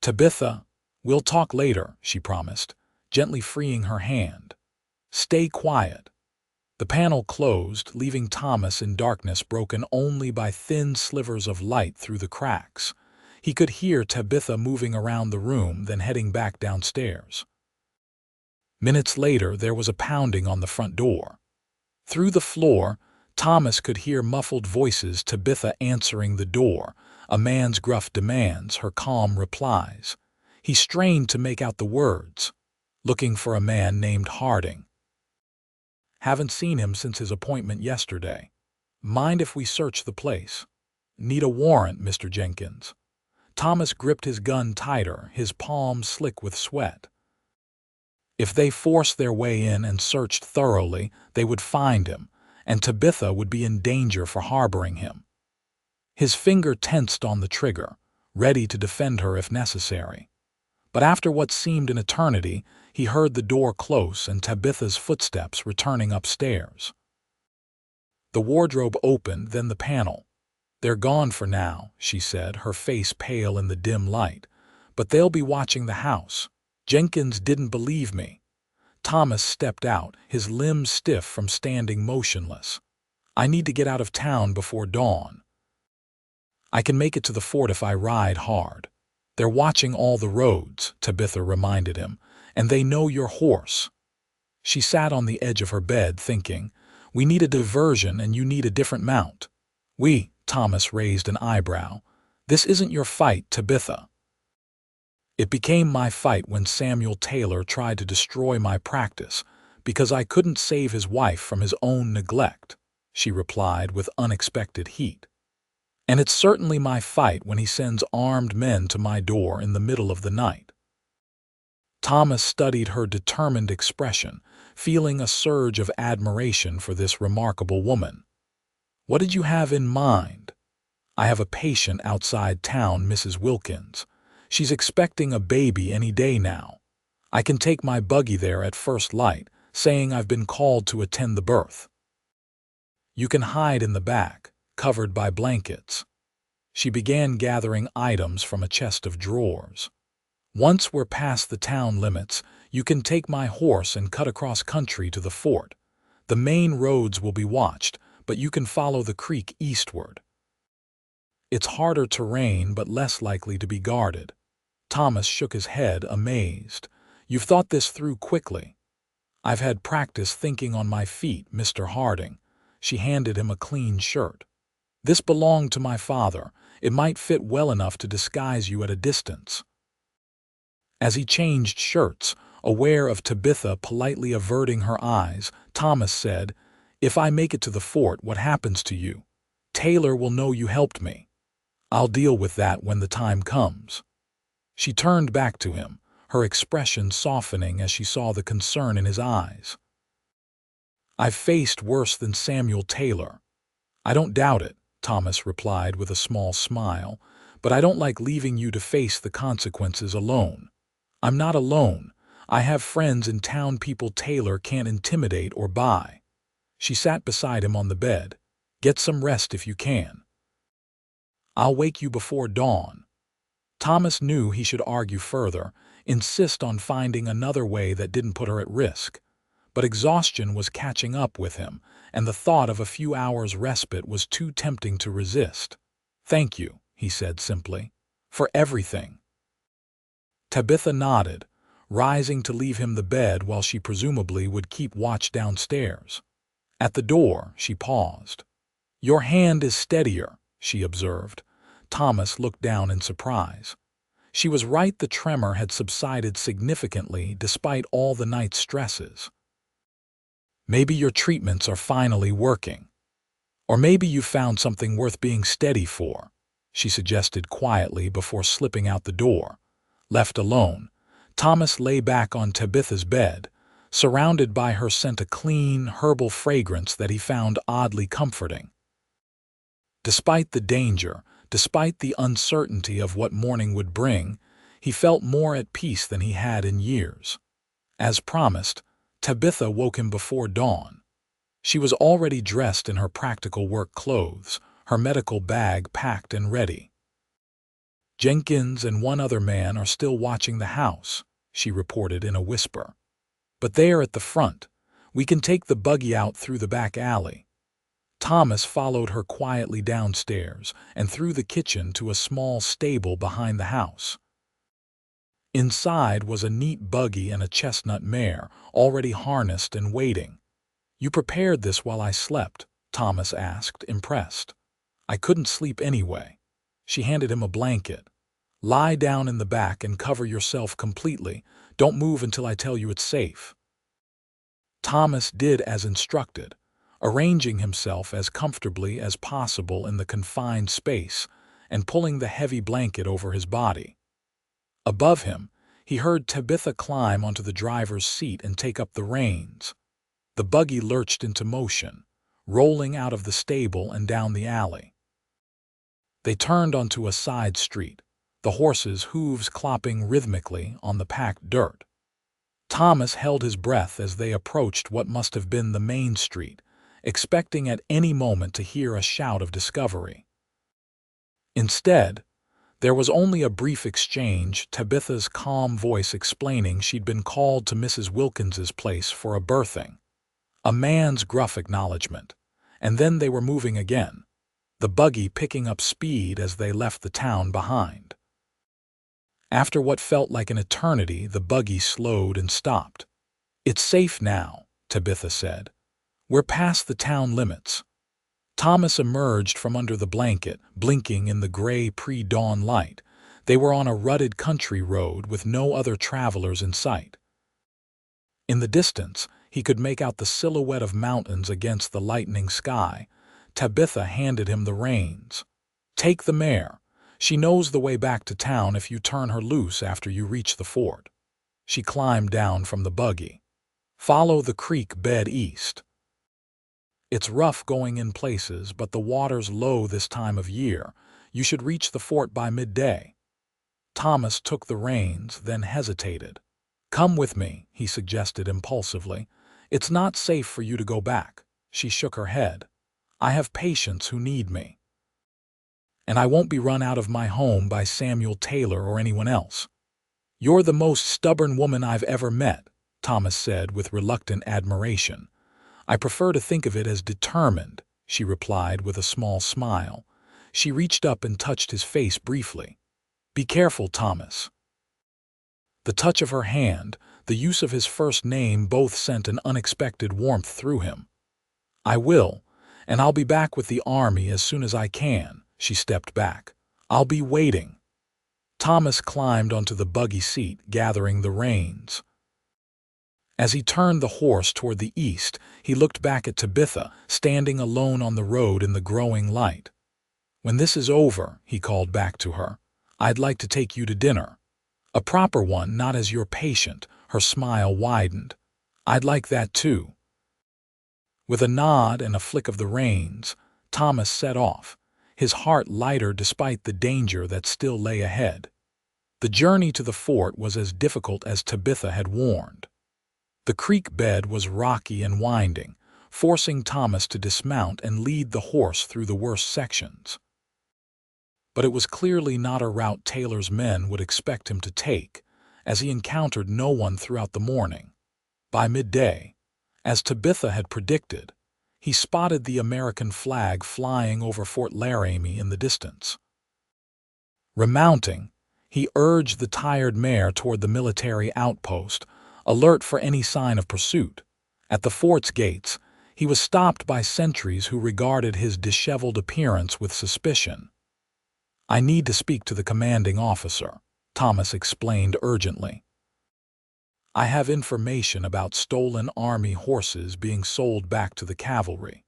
Tabitha, we'll talk later, she promised, gently freeing her hand. Stay quiet. The panel closed, leaving Thomas in darkness broken only by thin slivers of light through the cracks. He could hear Tabitha moving around the room, then heading back downstairs. Minutes later, there was a pounding on the front door. Through the floor, Thomas could hear muffled voices, Tabitha answering the door, a man's gruff demands, her calm replies. He strained to make out the words. Looking for a man named Harding. Haven't seen him since his appointment yesterday. Mind if we search the place? Need a warrant, Mr. Jenkins. Thomas gripped his gun tighter, his palms slick with sweat. If they forced their way in and searched thoroughly, they would find him, and Tabitha would be in danger for harboring him. His finger tensed on the trigger, ready to defend her if necessary. But after what seemed an eternity, he heard the door close and Tabitha's footsteps returning upstairs. The wardrobe opened, then the panel. They're gone for now, she said, her face pale in the dim light. But they'll be watching the house. Jenkins didn't believe me. Thomas stepped out, his limbs stiff from standing motionless. I need to get out of town before dawn. I can make it to the fort if I ride hard. They're watching all the roads, Tabitha reminded him, and they know your horse. She sat on the edge of her bed thinking, we need a diversion and you need a different mount. Thomas raised an eyebrow. This isn't your fight, Tabitha. It became my fight when Samuel Taylor tried to destroy my practice because I couldn't save his wife from his own neglect, she replied with unexpected heat. And it's certainly my fight when he sends armed men to my door in the middle of the night. Thomas studied her determined expression, feeling a surge of admiration for this remarkable woman. What did you have in mind? I have a patient outside town, Mrs. Wilkins. She's expecting a baby any day now. I can take my buggy there at first light, saying I've been called to attend the birth. You can hide in the back, covered by blankets. She began gathering items from a chest of drawers. Once we're past the town limits, you can take my horse and cut across country to the fort. The main roads will be watched, but you can follow the creek eastward. It's harder terrain but less likely to be guarded. Thomas shook his head, amazed. You've thought this through quickly. I've had practice thinking on my feet, Mr. Harding. She handed him a clean shirt. This belonged to my father. It might fit well enough to disguise you at a distance. As he changed shirts, aware of Tabitha politely averting her eyes, Thomas said, If I make it to the fort, what happens to you? Taylor will know you helped me. I'll deal with that when the time comes. She turned back to him, her expression softening as she saw the concern in his eyes. I've faced worse than Samuel Taylor. I don't doubt it, Thomas replied with a small smile, but I don't like leaving you to face the consequences alone. I'm not alone. I have friends in town people Taylor can't intimidate or buy. She sat beside him on the bed. Get some rest if you can. I'll wake you before dawn. Thomas knew he should argue further, insist on finding another way that didn't put her at risk. But exhaustion was catching up with him, and the thought of a few hours' respite was too tempting to resist. Thank you, he said simply, for everything. Tabitha nodded, rising to leave him the bed while she presumably would keep watch downstairs. At the door, she paused. Your hand is steadier, she observed. Thomas looked down in surprise. She was right, the tremor had subsided significantly despite all the night's stresses. Maybe your treatments are finally working. Or maybe you found something worth being steady for, she suggested quietly before slipping out the door. Left alone, Thomas lay back on Tabitha's bed. Surrounded by her scent, a clean, herbal fragrance that he found oddly comforting. Despite the danger, despite the uncertainty of what morning would bring, he felt more at peace than he had in years. As promised, Tabitha woke him before dawn. She was already dressed in her practical work clothes, her medical bag packed and ready. Jenkins and one other man are still watching the house, she reported in a whisper. But they are at the front. We can take the buggy out through the back alley. Thomas followed her quietly downstairs and through the kitchen to a small stable behind the house. Inside was a neat buggy and a chestnut mare, already harnessed and waiting. You prepared this while I slept? Thomas asked, impressed. I couldn't sleep anyway. She handed him a blanket. Lie down in the back and cover yourself completely. Don't move until I tell you it's safe. Thomas did as instructed, arranging himself as comfortably as possible in the confined space and pulling the heavy blanket over his body. Above him, he heard Tabitha climb onto the driver's seat and take up the reins. The buggy lurched into motion, rolling out of the stable and down the alley. They turned onto a side street, the horses' hooves clopping rhythmically on the packed dirt. Thomas held his breath as they approached what must have been the main street, expecting at any moment to hear a shout of discovery. Instead, there was only a brief exchange, Tabitha's calm voice explaining she'd been called to Mrs. Wilkins's place for a birthing. A man's gruff acknowledgement, and then they were moving again, the buggy picking up speed as they left the town behind. After what felt like an eternity, the buggy slowed and stopped. It's safe now, Tabitha said. We're past the town limits. Thomas emerged from under the blanket, blinking in the gray pre-dawn light. They were on a rutted country road with no other travelers in sight. In the distance, he could make out the silhouette of mountains against the lightening sky. Tabitha handed him the reins. "Take the mare. She knows the way back to town if you turn her loose after you reach the fort." She climbed down from the buggy. "Follow the creek bed east. It's rough going in places, but the water's low this time of year. You should reach the fort by midday." Thomas took the reins, then hesitated. "Come with me," he suggested impulsively. "It's not safe for you to go back." She shook her head. "I have patients who need me. And I won't be run out of my home by Samuel Taylor or anyone else." "You're the most stubborn woman I've ever met," Thomas said with reluctant admiration. "I prefer to think of it as determined," she replied with a small smile. She reached up and touched his face briefly. "Be careful, Thomas." The touch of her hand, the use of his first name both sent an unexpected warmth through him. "I will, and I'll be back with the army as soon as I can." She stepped back. "I'll be waiting." Thomas climbed onto the buggy seat, gathering the reins. As he turned the horse toward the east, he looked back at Tabitha, standing alone on the road in the growing light. "When this is over," he called back to her, "I'd like to take you to dinner. A proper one, not as your patient." Her smile widened. "I'd like that too." With a nod and a flick of the reins, Thomas set off, his heart lighter despite the danger that still lay ahead. The journey to the fort was as difficult as Tabitha had warned. The creek bed was rocky and winding, forcing Thomas to dismount and lead the horse through the worst sections. But it was clearly not a route Taylor's men would expect him to take, as he encountered no one throughout the morning. By midday, as Tabitha had predicted, he spotted the American flag flying over Fort Laramie in the distance. Remounting, he urged the tired mare toward the military outpost, alert for any sign of pursuit. At the fort's gates, he was stopped by sentries who regarded his disheveled appearance with suspicion. "I need to speak to the commanding officer," Thomas explained urgently. "I have information about stolen army horses being sold back to the cavalry."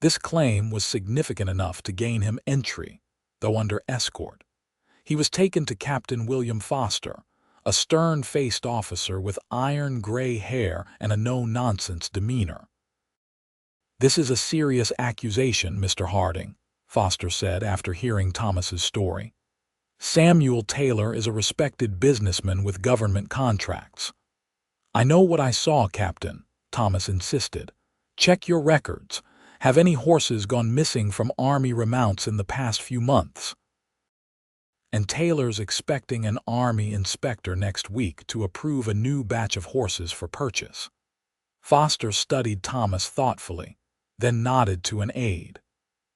This claim was significant enough to gain him entry, though under escort. He was taken to Captain William Foster, a stern-faced officer with iron gray hair and a no-nonsense demeanor. "This is a serious accusation, Mr. Harding," Foster said after hearing Thomas's story. "Samuel Taylor is a respected businessman with government contracts." "I know what I saw, Captain," Thomas insisted. "Check your records. Have any horses gone missing from Army remounts in the past few months?" And Taylor's expecting an Army inspector next week to approve a new batch of horses for purchase. Foster studied Thomas thoughtfully, then nodded to an aide.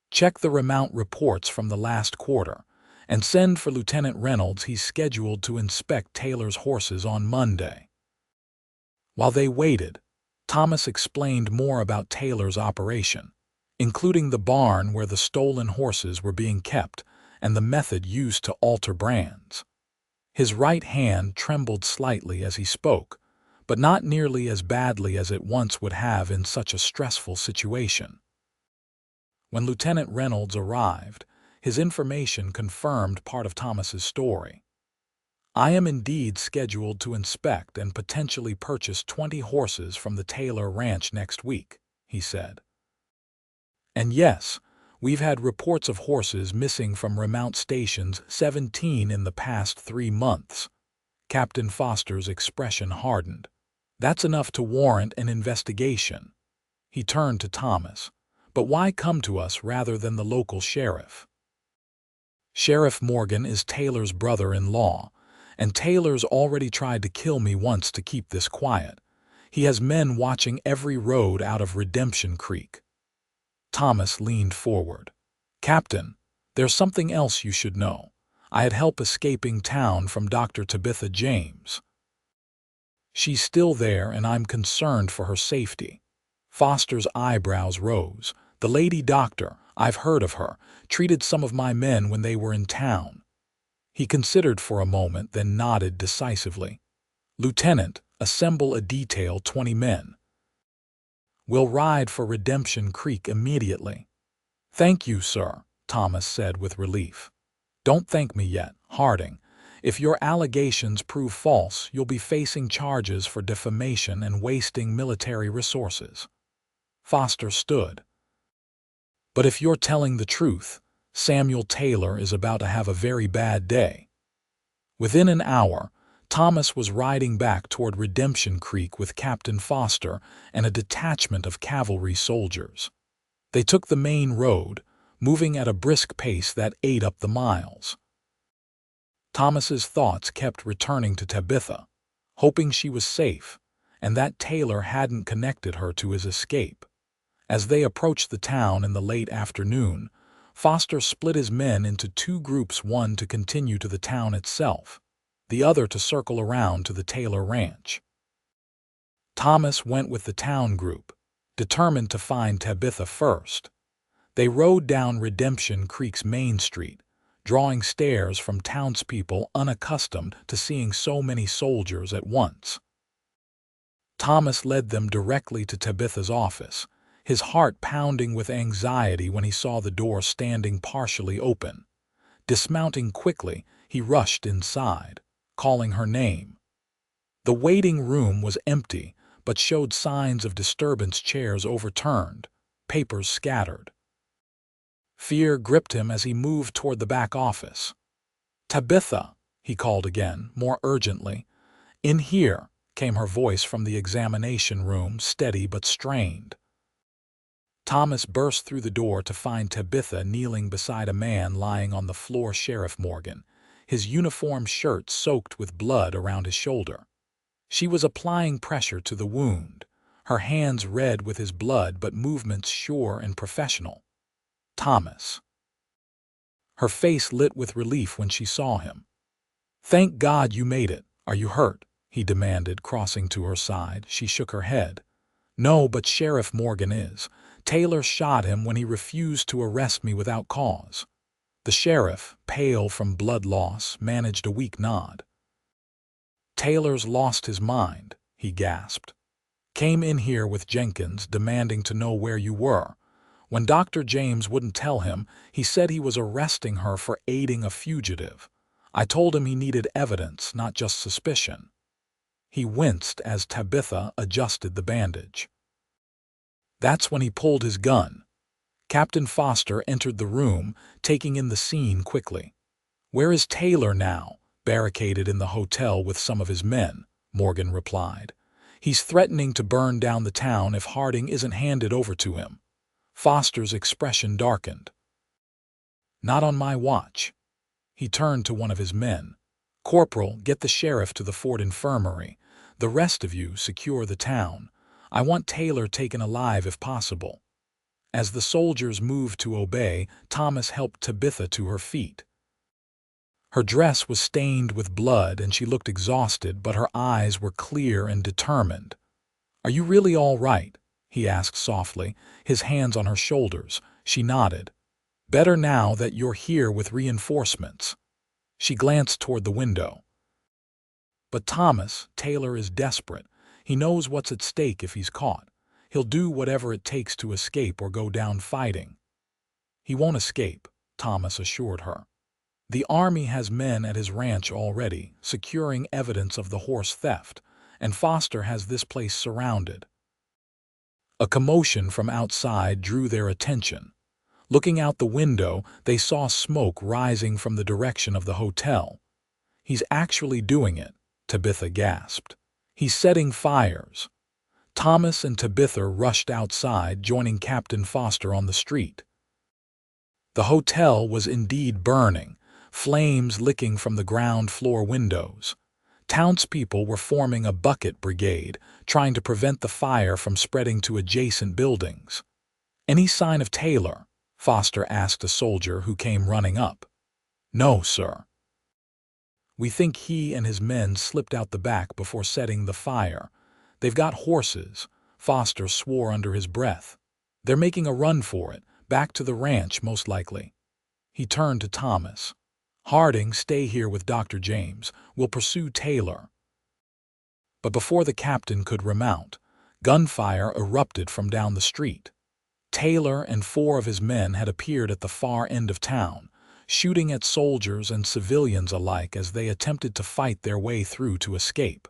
"Check the remount reports from the last quarter, and send for Lieutenant Reynolds. He's scheduled to inspect Taylor's horses on Monday." While they waited, Thomas explained more about Taylor's operation, including the barn where the stolen horses were being kept and the method used to alter brands. His right hand trembled slightly as he spoke, but not nearly as badly as it once would have in such a stressful situation. When Lieutenant Reynolds arrived, his information confirmed part of Thomas's story. "I am indeed scheduled to inspect and potentially purchase 20 horses from the Taylor Ranch next week," he said. "And yes, we've had reports of horses missing from remount stations 17 in the past 3 months. Captain Foster's expression hardened. "That's enough to warrant an investigation." He turned to Thomas. "But why come to us rather than the local sheriff?" "Sheriff Morgan is Taylor's brother-in-law, and Taylor's already tried to kill me once to keep this quiet. He has men watching every road out of Redemption Creek." Thomas leaned forward. "Captain, there's something else you should know. I had help escaping town from Dr. Tabitha James. She's still there, and I'm concerned for her safety." Foster's eyebrows rose. "The lady doctor, I've heard of her, treated some of my men when they were in town." He considered for a moment, then nodded decisively. "Lieutenant, assemble a detail 20 men. We'll ride for Redemption Creek immediately." "Thank you, sir," Thomas said with relief. "Don't thank me yet, Harding. If your allegations prove false, you'll be facing charges for defamation and wasting military resources." Foster stood. "But if you're telling the truth, Samuel Taylor is about to have a very bad day." Within an hour, Thomas was riding back toward Redemption Creek with Captain Foster and a detachment of cavalry soldiers. They took the main road, moving at a brisk pace that ate up the miles. Thomas's thoughts kept returning to Tabitha, hoping she was safe and that Taylor hadn't connected her to his escape. As they approached the town in the late afternoon, Foster split his men into two groups, one to continue to the town itself, the other to circle around to the Taylor ranch. Thomas went with the town group, determined to find Tabitha first. They rode down Redemption Creek's main street, drawing stares from townspeople unaccustomed to seeing so many soldiers at once. Thomas led them directly to Tabitha's office, his heart pounding with anxiety when he saw the door standing partially open. Dismounting quickly, he rushed inside, calling her name. The waiting room was empty, but showed signs of disturbance: chairs overturned, papers scattered. Fear gripped him as he moved toward the back office. "Tabitha," he called again, more urgently. "In here," came her voice from the examination room, steady but strained. Thomas burst through the door to find Tabitha kneeling beside a man lying on the floor, Sheriff Morgan, his uniform shirt soaked with blood around his shoulder. She was applying pressure to the wound, her hands red with his blood but movements sure and professional. "Thomas." Her face lit with relief when she saw him. "Thank God you made it. Are you hurt?" he demanded, crossing to her side. She shook her head. "No, but Sheriff Morgan is. Taylor shot him when he refused to arrest me without cause." The sheriff, pale from blood loss, managed a weak nod. "Taylor's lost his mind," he gasped. "Came in here with Jenkins, demanding to know where you were. When Dr. James wouldn't tell him, he said he was arresting her for aiding a fugitive. I told him he needed evidence, not just suspicion." He winced as Tabitha adjusted the bandage. That's when he pulled his gun. Captain Foster entered the room, taking in the scene quickly. "Where is Taylor now?" "Barricaded in the hotel with some of his men," Morgan replied. "He's threatening to burn down the town if Harding isn't handed over to him." Foster's expression darkened. "Not on my watch." He turned to one of his men. "Corporal, get the sheriff to the Fort Infirmary. The rest of you secure the town. I want Taylor taken alive if possible." As the soldiers moved to obey, Thomas helped Tabitha to her feet. Her dress was stained with blood and she looked exhausted, but her eyes were clear and determined. "Are you really all right?" he asked softly, his hands on her shoulders. She nodded. "Better now that you're here with reinforcements." She glanced toward the window. "But Thomas, Taylor is desperate. He knows what's at stake if he's caught. He'll do whatever it takes to escape or go down fighting." "He won't escape," Thomas assured her. "The army has men at his ranch already, securing evidence of the horse theft, and Foster has this place surrounded." A commotion from outside drew their attention. Looking out the window, they saw smoke rising from the direction of the hotel. "He's actually doing it," Tabitha gasped. "He's setting fires." Thomas and Tabitha rushed outside, joining Captain Foster on the street. The hotel was indeed burning, flames licking from the ground floor windows. Townspeople were forming a bucket brigade, trying to prevent the fire from spreading to adjacent buildings. "Any sign of Taylor?" Foster asked a soldier who came running up. "No, sir. We think he and his men slipped out the back before setting the fire. They've got horses," Foster swore under his breath. "They're making a run for it, back to the ranch most likely." He turned to Thomas. Harding, stay here with Dr. James. We'll pursue Taylor. But before the captain could remount, gunfire erupted from down the street. Taylor and 4 of his men had appeared at the far end of town, shooting at soldiers and civilians alike as they attempted to fight their way through to escape.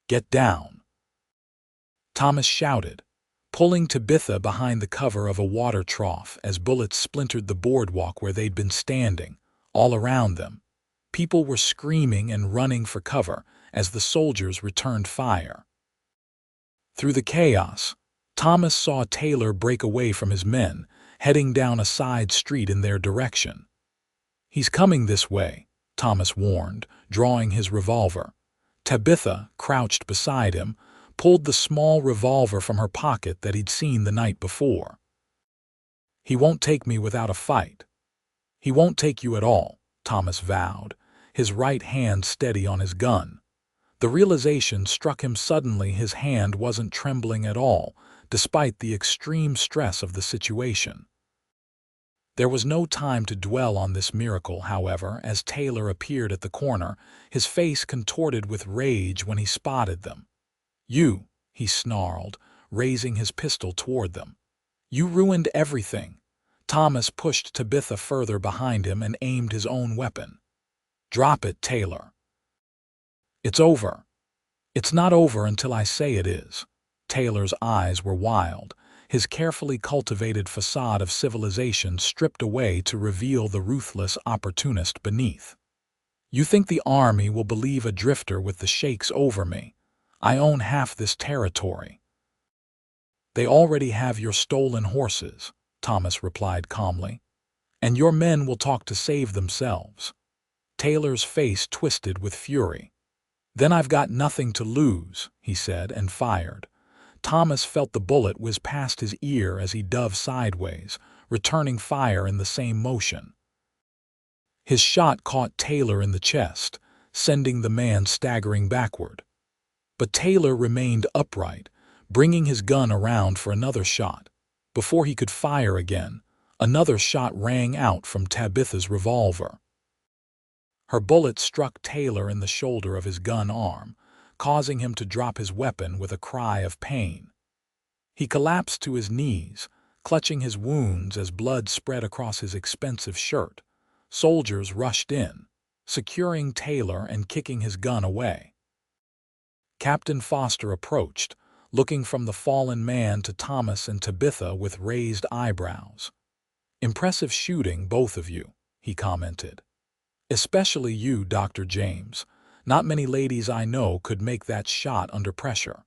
"Get down!" Thomas shouted, pulling Tabitha behind the cover of a water trough as bullets splintered the boardwalk where they'd been standing. All around them, people were screaming and running for cover as the soldiers returned fire. Through the chaos, Thomas saw Taylor break away from his men, heading down a side street in their direction. "He's coming this way," Thomas warned, drawing his revolver. Tabitha, crouched beside him, pulled the small revolver from her pocket that he'd seen the night before. "He won't take me without a fight." "He won't take you at all," Thomas vowed, his right hand steady on his gun. The realization struck him suddenly his hand wasn't trembling at all, despite the extreme stress of the situation. There was no time to dwell on this miracle, however, as Taylor appeared at the corner, his face contorted with rage when he spotted them. "You," he snarled, raising his pistol toward them. "You ruined everything." Thomas pushed Tabitha further behind him and aimed his own weapon. "Drop it, Taylor." "It's over." "It's not over until I say it is." Taylor's eyes were wild, his carefully cultivated facade of civilization stripped away to reveal the ruthless opportunist beneath. "You think the army will believe a drifter with the shakes over me? I own half this territory." "They already have your stolen horses," Thomas replied calmly. "And your men will talk to save themselves." Taylor's face twisted with fury. "Then I've got nothing to lose," he said, and fired. Thomas felt the bullet whiz past his ear as he dove sideways, returning fire in the same motion. His shot caught Taylor in the chest, sending the man staggering backward. But Taylor remained upright, bringing his gun around for another shot. Before he could fire again, another shot rang out from Tabitha's revolver. Her bullet struck Taylor in the shoulder of his gun arm, causing him to drop his weapon with a cry of pain. He collapsed to his knees, clutching his wounds as blood spread across his expensive shirt. Soldiers rushed in, securing Taylor and kicking his gun away. Captain Foster approached, looking from the fallen man to Thomas and Tabitha with raised eyebrows. "Impressive shooting, both of you," he commented. "Especially you, Dr. James. Not many ladies I know could make that shot under pressure."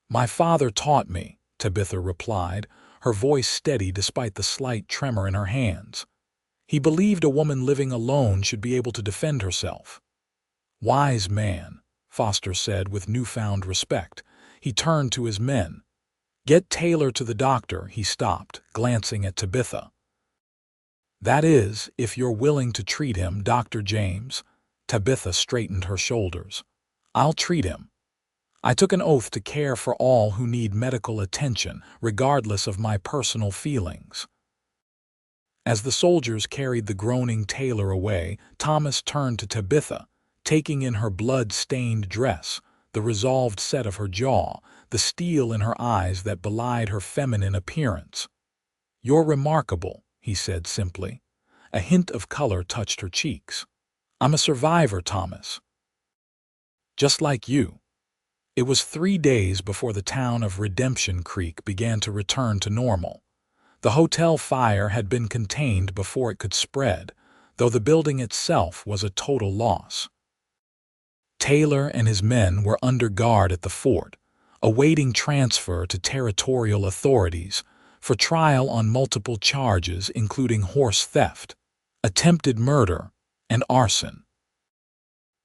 "My father taught me," Tabitha replied, her voice steady despite the slight tremor in her hands. "He believed a woman living alone should be able to defend herself." "Wise man," Foster said with newfound respect. He turned to his men. "Get Taylor to the doctor," he stopped, glancing at Tabitha. "That is, if you're willing to treat him, Dr. James." Tabitha straightened her shoulders. "I'll treat him. I took an oath to care for all who need medical attention, regardless of my personal feelings." As the soldiers carried the groaning Taylor away, Thomas turned to Tabitha, taking in her blood-stained dress, the resolved set of her jaw, the steel in her eyes that belied her feminine appearance. "You're remarkable," he said simply. A hint of color touched her cheeks. "I'm a survivor, Thomas. Just like you." It was 3 days before the town of Redemption Creek began to return to normal. The hotel fire had been contained before it could spread, though the building itself was a total loss. Taylor and his men were under guard at the fort, awaiting transfer to territorial authorities for trial on multiple charges including horse theft, attempted murder, and arson.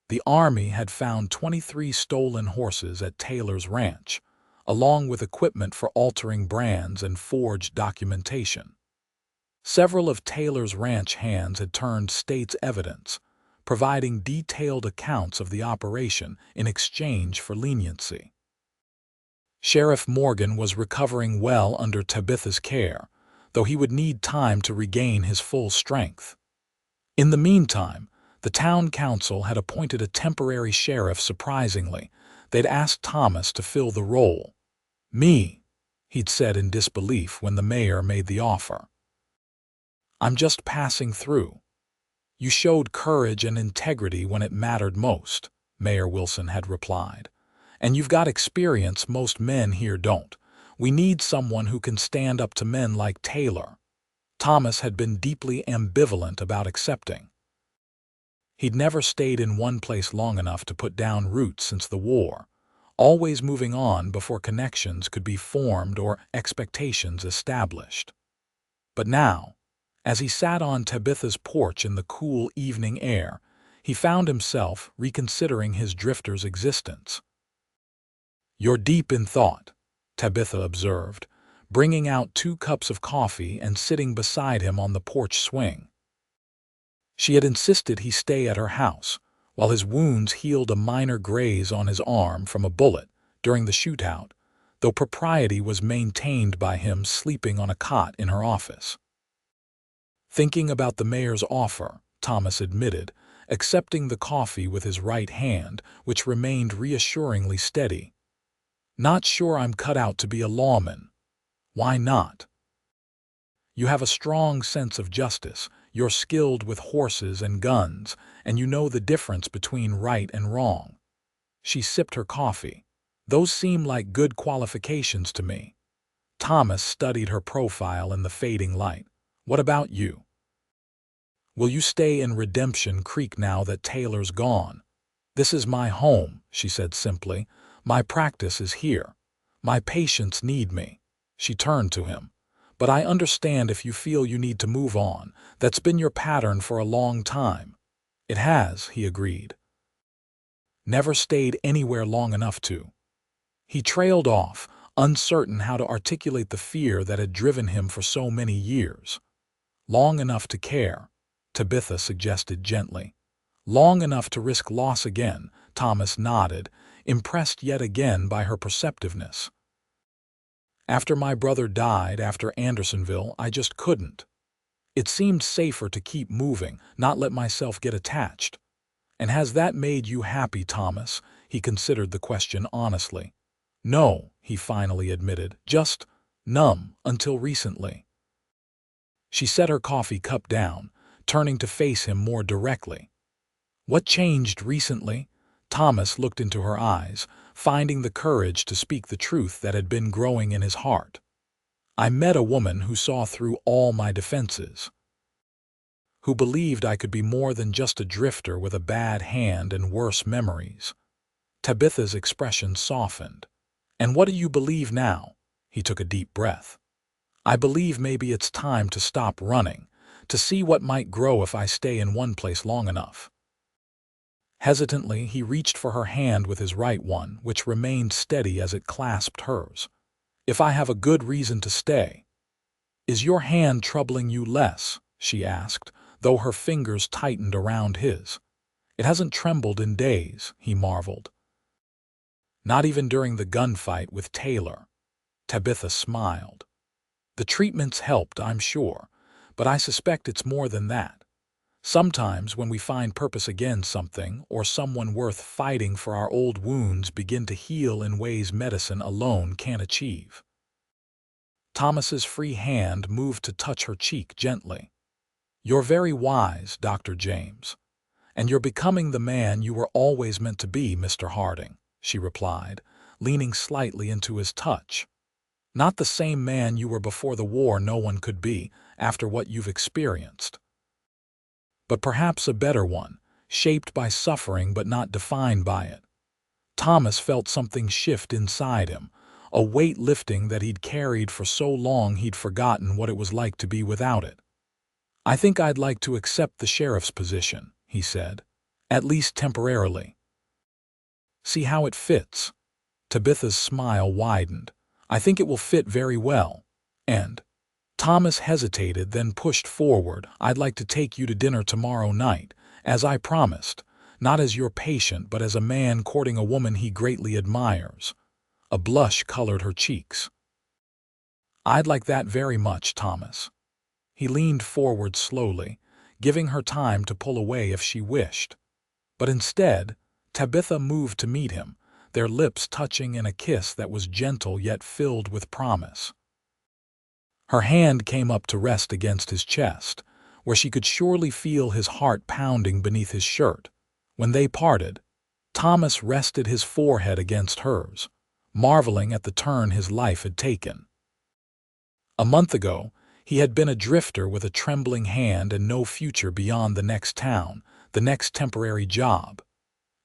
The Army had found 23 stolen horses at Taylor's ranch, along with equipment for altering brands and forged documentation. Several of Taylor's ranch hands had turned state's evidence, providing detailed accounts of the operation in exchange for leniency. Sheriff Morgan was recovering well under Tabitha's care, though he would need time to regain his full strength. In the meantime, the town council had appointed a temporary sheriff. Surprisingly, they'd asked Thomas to fill the role. "Me," he'd said in disbelief when the mayor made the offer. "I'm just passing through." "You showed courage and integrity when it mattered most," Mayor Wilson had replied. "And you've got experience most men here don't. We need someone who can stand up to men like Taylor." Thomas had been deeply ambivalent about accepting. He'd never stayed in one place long enough to put down roots since the war, always moving on before connections could be formed or expectations established. But now, as he sat on Tabitha's porch in the cool evening air, he found himself reconsidering his drifter's existence. "You're deep in thought," Tabitha observed, bringing out 2 cups of coffee and sitting beside him on the porch swing. She had insisted he stay at her house, while his wounds healed a minor graze on his arm from a bullet during the shootout, though propriety was maintained by him sleeping on a cot in her office. Thinking about the mayor's offer, Thomas admitted, accepting the coffee with his right hand, which remained reassuringly steady. "Not sure I'm cut out to be a lawman." "Why not?" "You have a strong sense of justice, you're skilled with horses and guns, and you know the difference between right and wrong." She sipped her coffee. "Those seem like good qualifications to me." Thomas studied her profile in the fading light. "What about you? Will you stay in Redemption Creek now that Taylor's gone?" "This is my home," she said simply. "My practice is here. My patients need me." She turned to him. "But I understand if you feel you need to move on. That's been your pattern for a long time." "It has," he agreed. "Never stayed anywhere long enough to." He trailed off, uncertain how to articulate the fear that had driven him for so many years. "Long enough to care," Tabitha suggested gently. "Long enough to risk loss again," Thomas nodded, impressed yet again by her perceptiveness. "After my brother died after Andersonville, I just couldn't. It seemed safer to keep moving, not let myself get attached." "And has that made you happy, Thomas?" He considered the question honestly. "No," he finally admitted, "just numb until recently." She set her coffee cup down, turning to face him more directly. "What changed recently?" Thomas looked into her eyes, finding the courage to speak the truth that had been growing in his heart. "I met a woman who saw through all my defenses, who believed I could be more than just a drifter with a bad hand and worse memories." Tabitha's expression softened. "And what do you believe now?" He took a deep breath. "I believe maybe it's time to stop running, to see what might grow if I stay in one place long enough." Hesitantly, he reached for her hand with his right one, which remained steady as it clasped hers. "If I have a good reason to stay." "Is your hand troubling you less?" she asked, though her fingers tightened around his. "It hasn't trembled in days," he marveled. "Not even during the gunfight with Taylor." Tabitha smiled. "The treatments helped, I'm sure, but I suspect it's more than that. Sometimes when we find purpose again, something or someone worth fighting for, our old wounds begin to heal in ways medicine alone can't achieve." Thomas's free hand moved to touch her cheek gently. "You're very wise, Dr. James. And you're becoming the man you were always meant to be, Mr. Harding," she replied, leaning slightly into his touch. "Not the same man you were before the war. No one could be, after what you've experienced. But perhaps a better one, shaped by suffering but not defined by it." Thomas felt something shift inside him, a weight lifting that he'd carried for so long he'd forgotten what it was like to be without it. "I think I'd like to accept the sheriff's position," he said, "at least temporarily. See how it fits." Tabitha's smile widened. "I think it will fit very well. And—" Thomas hesitated, then pushed forward. "I'd like to take you to dinner tomorrow night, as I promised, not as your patient but as a man courting a woman he greatly admires." A blush colored her cheeks. "I'd like that very much, Thomas." He leaned forward slowly, giving her time to pull away if she wished. But instead, Tabitha moved to meet him, their lips touching in a kiss that was gentle yet filled with promise. Her hand came up to rest against his chest, where she could surely feel his heart pounding beneath his shirt. When they parted, Thomas rested his forehead against hers, marveling at the turn his life had taken. A month ago, he had been a drifter with a trembling hand and no future beyond the next town, the next temporary job.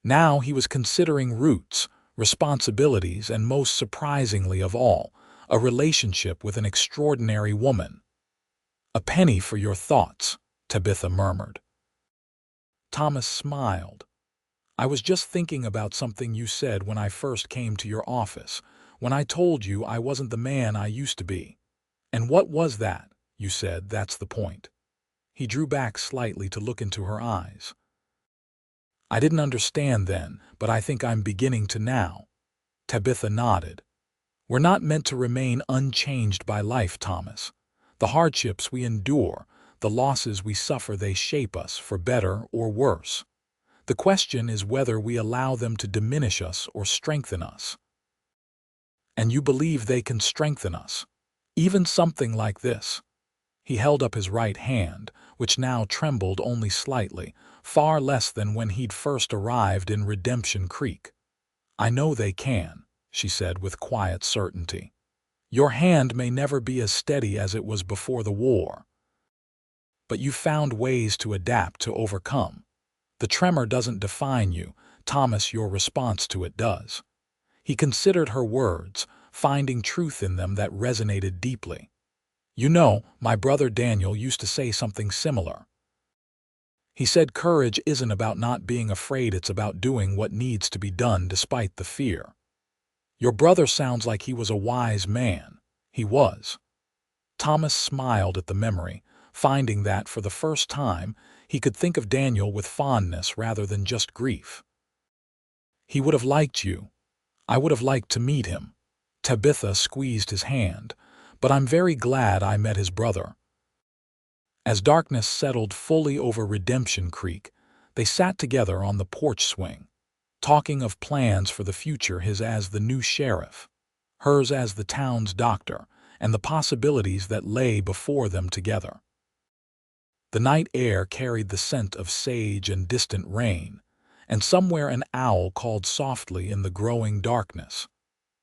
Now he was considering roots, responsibilities, and most surprisingly of all, a relationship with an extraordinary woman. "A penny for your thoughts," Tabitha murmured. Thomas smiled. "I was just thinking about something you said when I first came to your office, when I told you I wasn't the man I used to be." "And what was that?" "You said, that's the point." He drew back slightly to look into her eyes. "I didn't understand then, but I think I'm beginning to now." Tabitha nodded. "We're not meant to remain unchanged by life, Thomas. The hardships we endure, the losses we suffer, they shape us, for better or worse. The question is whether we allow them to diminish us or strengthen us. And you believe they can strengthen us. Even something like this." He held up his right hand, which now trembled only slightly, far less than when he'd first arrived in Redemption Creek. "I know they can," she said with quiet certainty. "Your hand may never be as steady as it was before the war. But you found ways to adapt, to overcome. The tremor doesn't define you, Thomas, your response to it does." He considered her words, finding truth in them that resonated deeply. "You know, my brother Daniel used to say something similar. He said courage isn't about not being afraid, it's about doing what needs to be done despite the fear. Your brother sounds like he was a wise man." He was. Thomas smiled at the memory, finding that, for the first time, he could think of Daniel with fondness rather than just grief. "He would have liked you. I would have liked to meet him." Tabitha squeezed his hand. "But I'm very glad I met his brother." As darkness settled fully over Redemption Creek, they sat together on the porch swing, talking of plans for the future, his as the new sheriff, hers as the town's doctor, and the possibilities that lay before them together. The night air carried the scent of sage and distant rain, and somewhere an owl called softly in the growing darkness.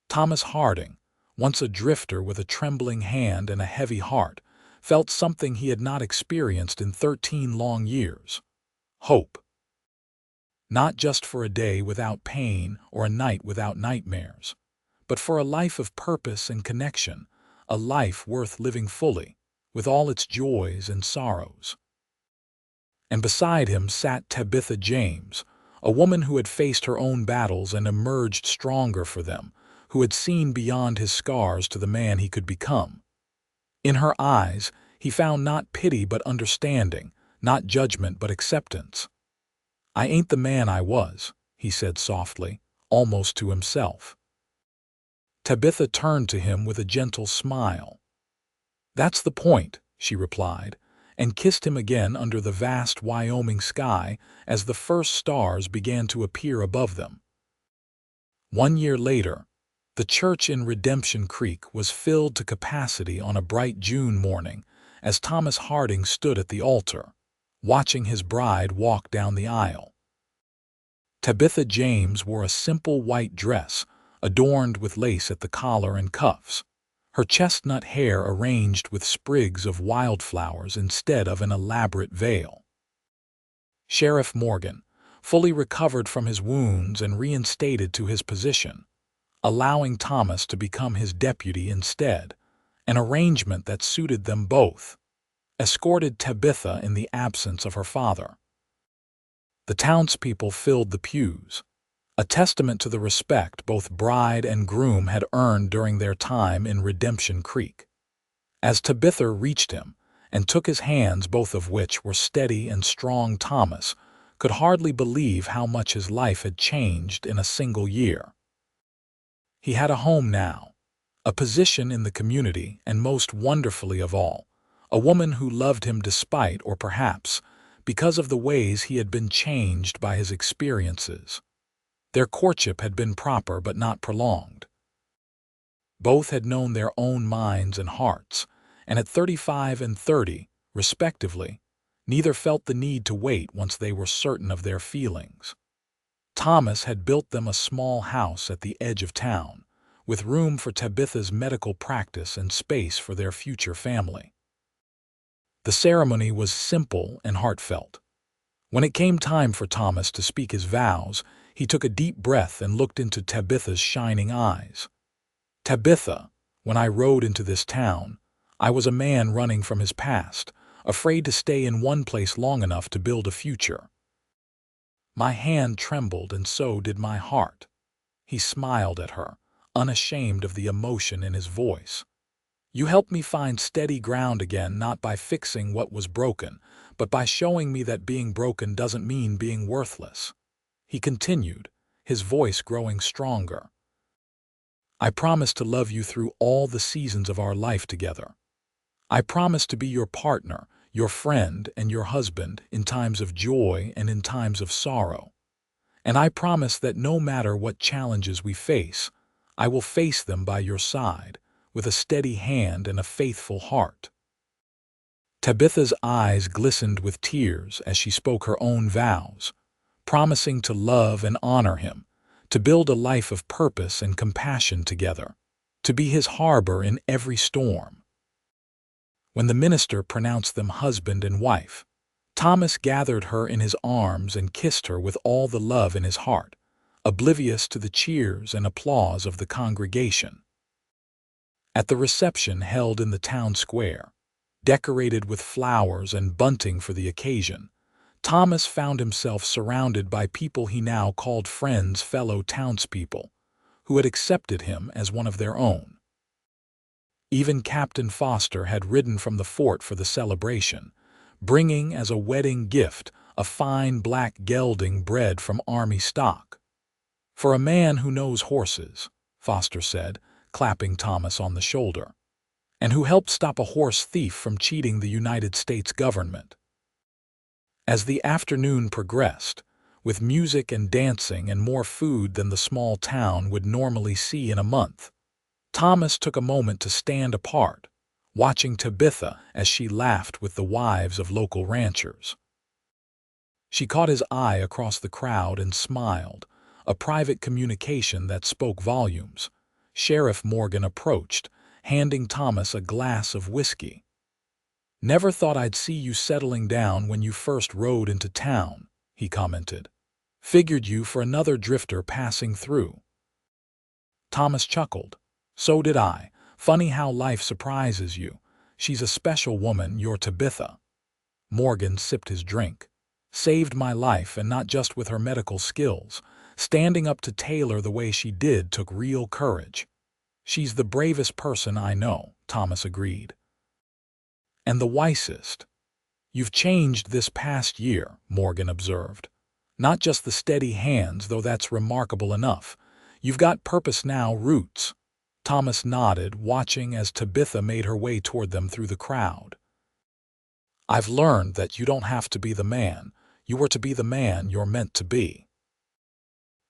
Thomas Harding, once a drifter with a trembling hand and a heavy heart, felt something he had not experienced in 13 long years: hope. Not just for a day without pain or a night without nightmares, but for a life of purpose and connection, a life worth living fully, with all its joys and sorrows. And beside him sat Tabitha James, a woman who had faced her own battles and emerged stronger for them, who had seen beyond his scars to the man he could become. In her eyes, he found not pity but understanding, not judgment but acceptance. "I ain't the man I was," he said softly, almost to himself. Tabitha turned to him with a gentle smile. "That's the point," she replied, and kissed him again under the vast Wyoming sky as the first stars began to appear above them. 1 year later, the church in Redemption Creek was filled to capacity on a bright June morning as Thomas Harding stood at the altar, watching his bride walk down the aisle. Tabitha James wore a simple white dress, adorned with lace at the collar and cuffs, her chestnut hair arranged with sprigs of wildflowers instead of an elaborate veil. Sheriff Morgan, fully recovered from his wounds and reinstated to his position, allowing Thomas to become his deputy instead, an arrangement that suited them both, escorted Tabitha in the absence of her father. The townspeople filled the pews, a testament to the respect both bride and groom had earned during their time in Redemption Creek. As Tabitha reached him and took his hands, both of which were steady and strong, Thomas could hardly believe how much his life had changed in a single year. He had a home now, a position in the community, and most wonderfully of all, a woman who loved him despite, or perhaps because of the ways he had been changed by his experiences. Their courtship had been proper but not prolonged. Both had known their own minds and hearts, and at 35 and 30, respectively, neither felt the need to wait once they were certain of their feelings. Thomas had built them a small house at the edge of town, with room for Tabitha's medical practice and space for their future family. The ceremony was simple and heartfelt. When it came time for Thomas to speak his vows, he took a deep breath and looked into Tabitha's shining eyes. "Tabitha, when I rode into this town, I was a man running from his past, afraid to stay in one place long enough to build a future. My hand trembled and so did my heart." He smiled at her, unashamed of the emotion in his voice. "You helped me find steady ground again, not by fixing what was broken, but by showing me that being broken doesn't mean being worthless." He continued, his voice growing stronger. "I promise to love you through all the seasons of our life together. I promise to be your partner, your friend, and your husband in times of joy and in times of sorrow. And I promise that no matter what challenges we face, I will face them by your side, with a steady hand and a faithful heart." Tabitha's eyes glistened with tears as she spoke her own vows, promising to love and honor him, to build a life of purpose and compassion together, to be his harbor in every storm. When the minister pronounced them husband and wife, Thomas gathered her in his arms and kissed her with all the love in his heart, oblivious to the cheers and applause of the congregation. At the reception held in the town square, decorated with flowers and bunting for the occasion, Thomas found himself surrounded by people he now called friends, fellow townspeople, who had accepted him as one of their own. Even Captain Foster had ridden from the fort for the celebration, bringing as a wedding gift a fine black gelding bred from army stock. "For a man who knows horses," Foster said, clapping Thomas on the shoulder, "and who helped stop a horse thief from cheating the United States government." As the afternoon progressed, with music and dancing and more food than the small town would normally see in a month, Thomas took a moment to stand apart, watching Tabitha as she laughed with the wives of local ranchers. She caught his eye across the crowd and smiled, a private communication that spoke volumes. Sheriff Morgan approached, handing Thomas a glass of whiskey. "Never thought I'd see you settling down when you first rode into town," he commented. "Figured you for another drifter passing through." Thomas chuckled. "So did I. Funny how life surprises you. She's a special woman, your Tabitha." Morgan sipped his drink. "Saved my life, and not just with her medical skills. Standing up to Taylor the way she did took real courage." "She's the bravest person I know," Thomas agreed. "And the wisest." "You've changed this past year," Morgan observed. "Not just the steady hands, though that's remarkable enough. You've got purpose now, roots." Thomas nodded, watching as Tabitha made her way toward them through the crowd. "I've learned that you don't have to be the man. You were to be the man you're meant to be."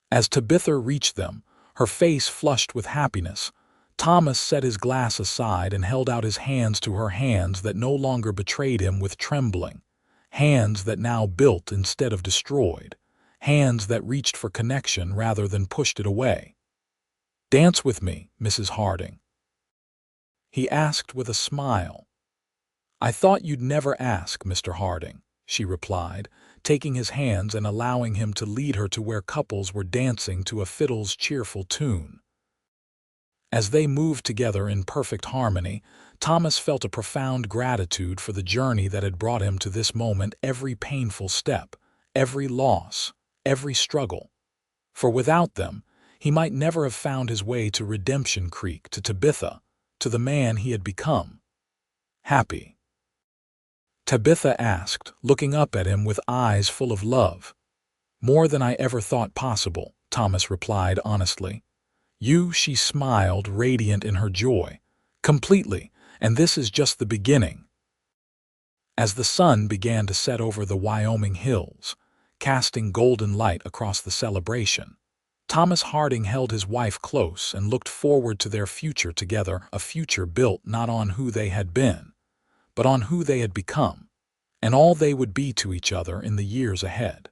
As Tabitha reached them, her face flushed with happiness, Thomas set his glass aside and held out his hands to her, hands that no longer betrayed him with trembling, hands that now built instead of destroyed, hands that reached for connection rather than pushed it away. "Dance with me, Mrs. Harding," he asked with a smile. "I thought you'd never ask, Mr. Harding," she replied, taking his hands and allowing him to lead her to where couples were dancing to a fiddle's cheerful tune. As they moved together in perfect harmony, Thomas felt a profound gratitude for the journey that had brought him to this moment, every painful step, every loss, every struggle. For without them, he might never have found his way to Redemption Creek, to Tabitha, to the man he had become. "Happy?" Tabitha asked, looking up at him with eyes full of love. "More than I ever thought possible," Thomas replied honestly. "You," she smiled, radiant in her joy. "Completely, and this is just the beginning." As the sun began to set over the Wyoming hills, casting golden light across the celebration, Thomas Harding held his wife close and looked forward to their future together, a future built not on who they had been, but on who they had become, and all they would be to each other in the years ahead.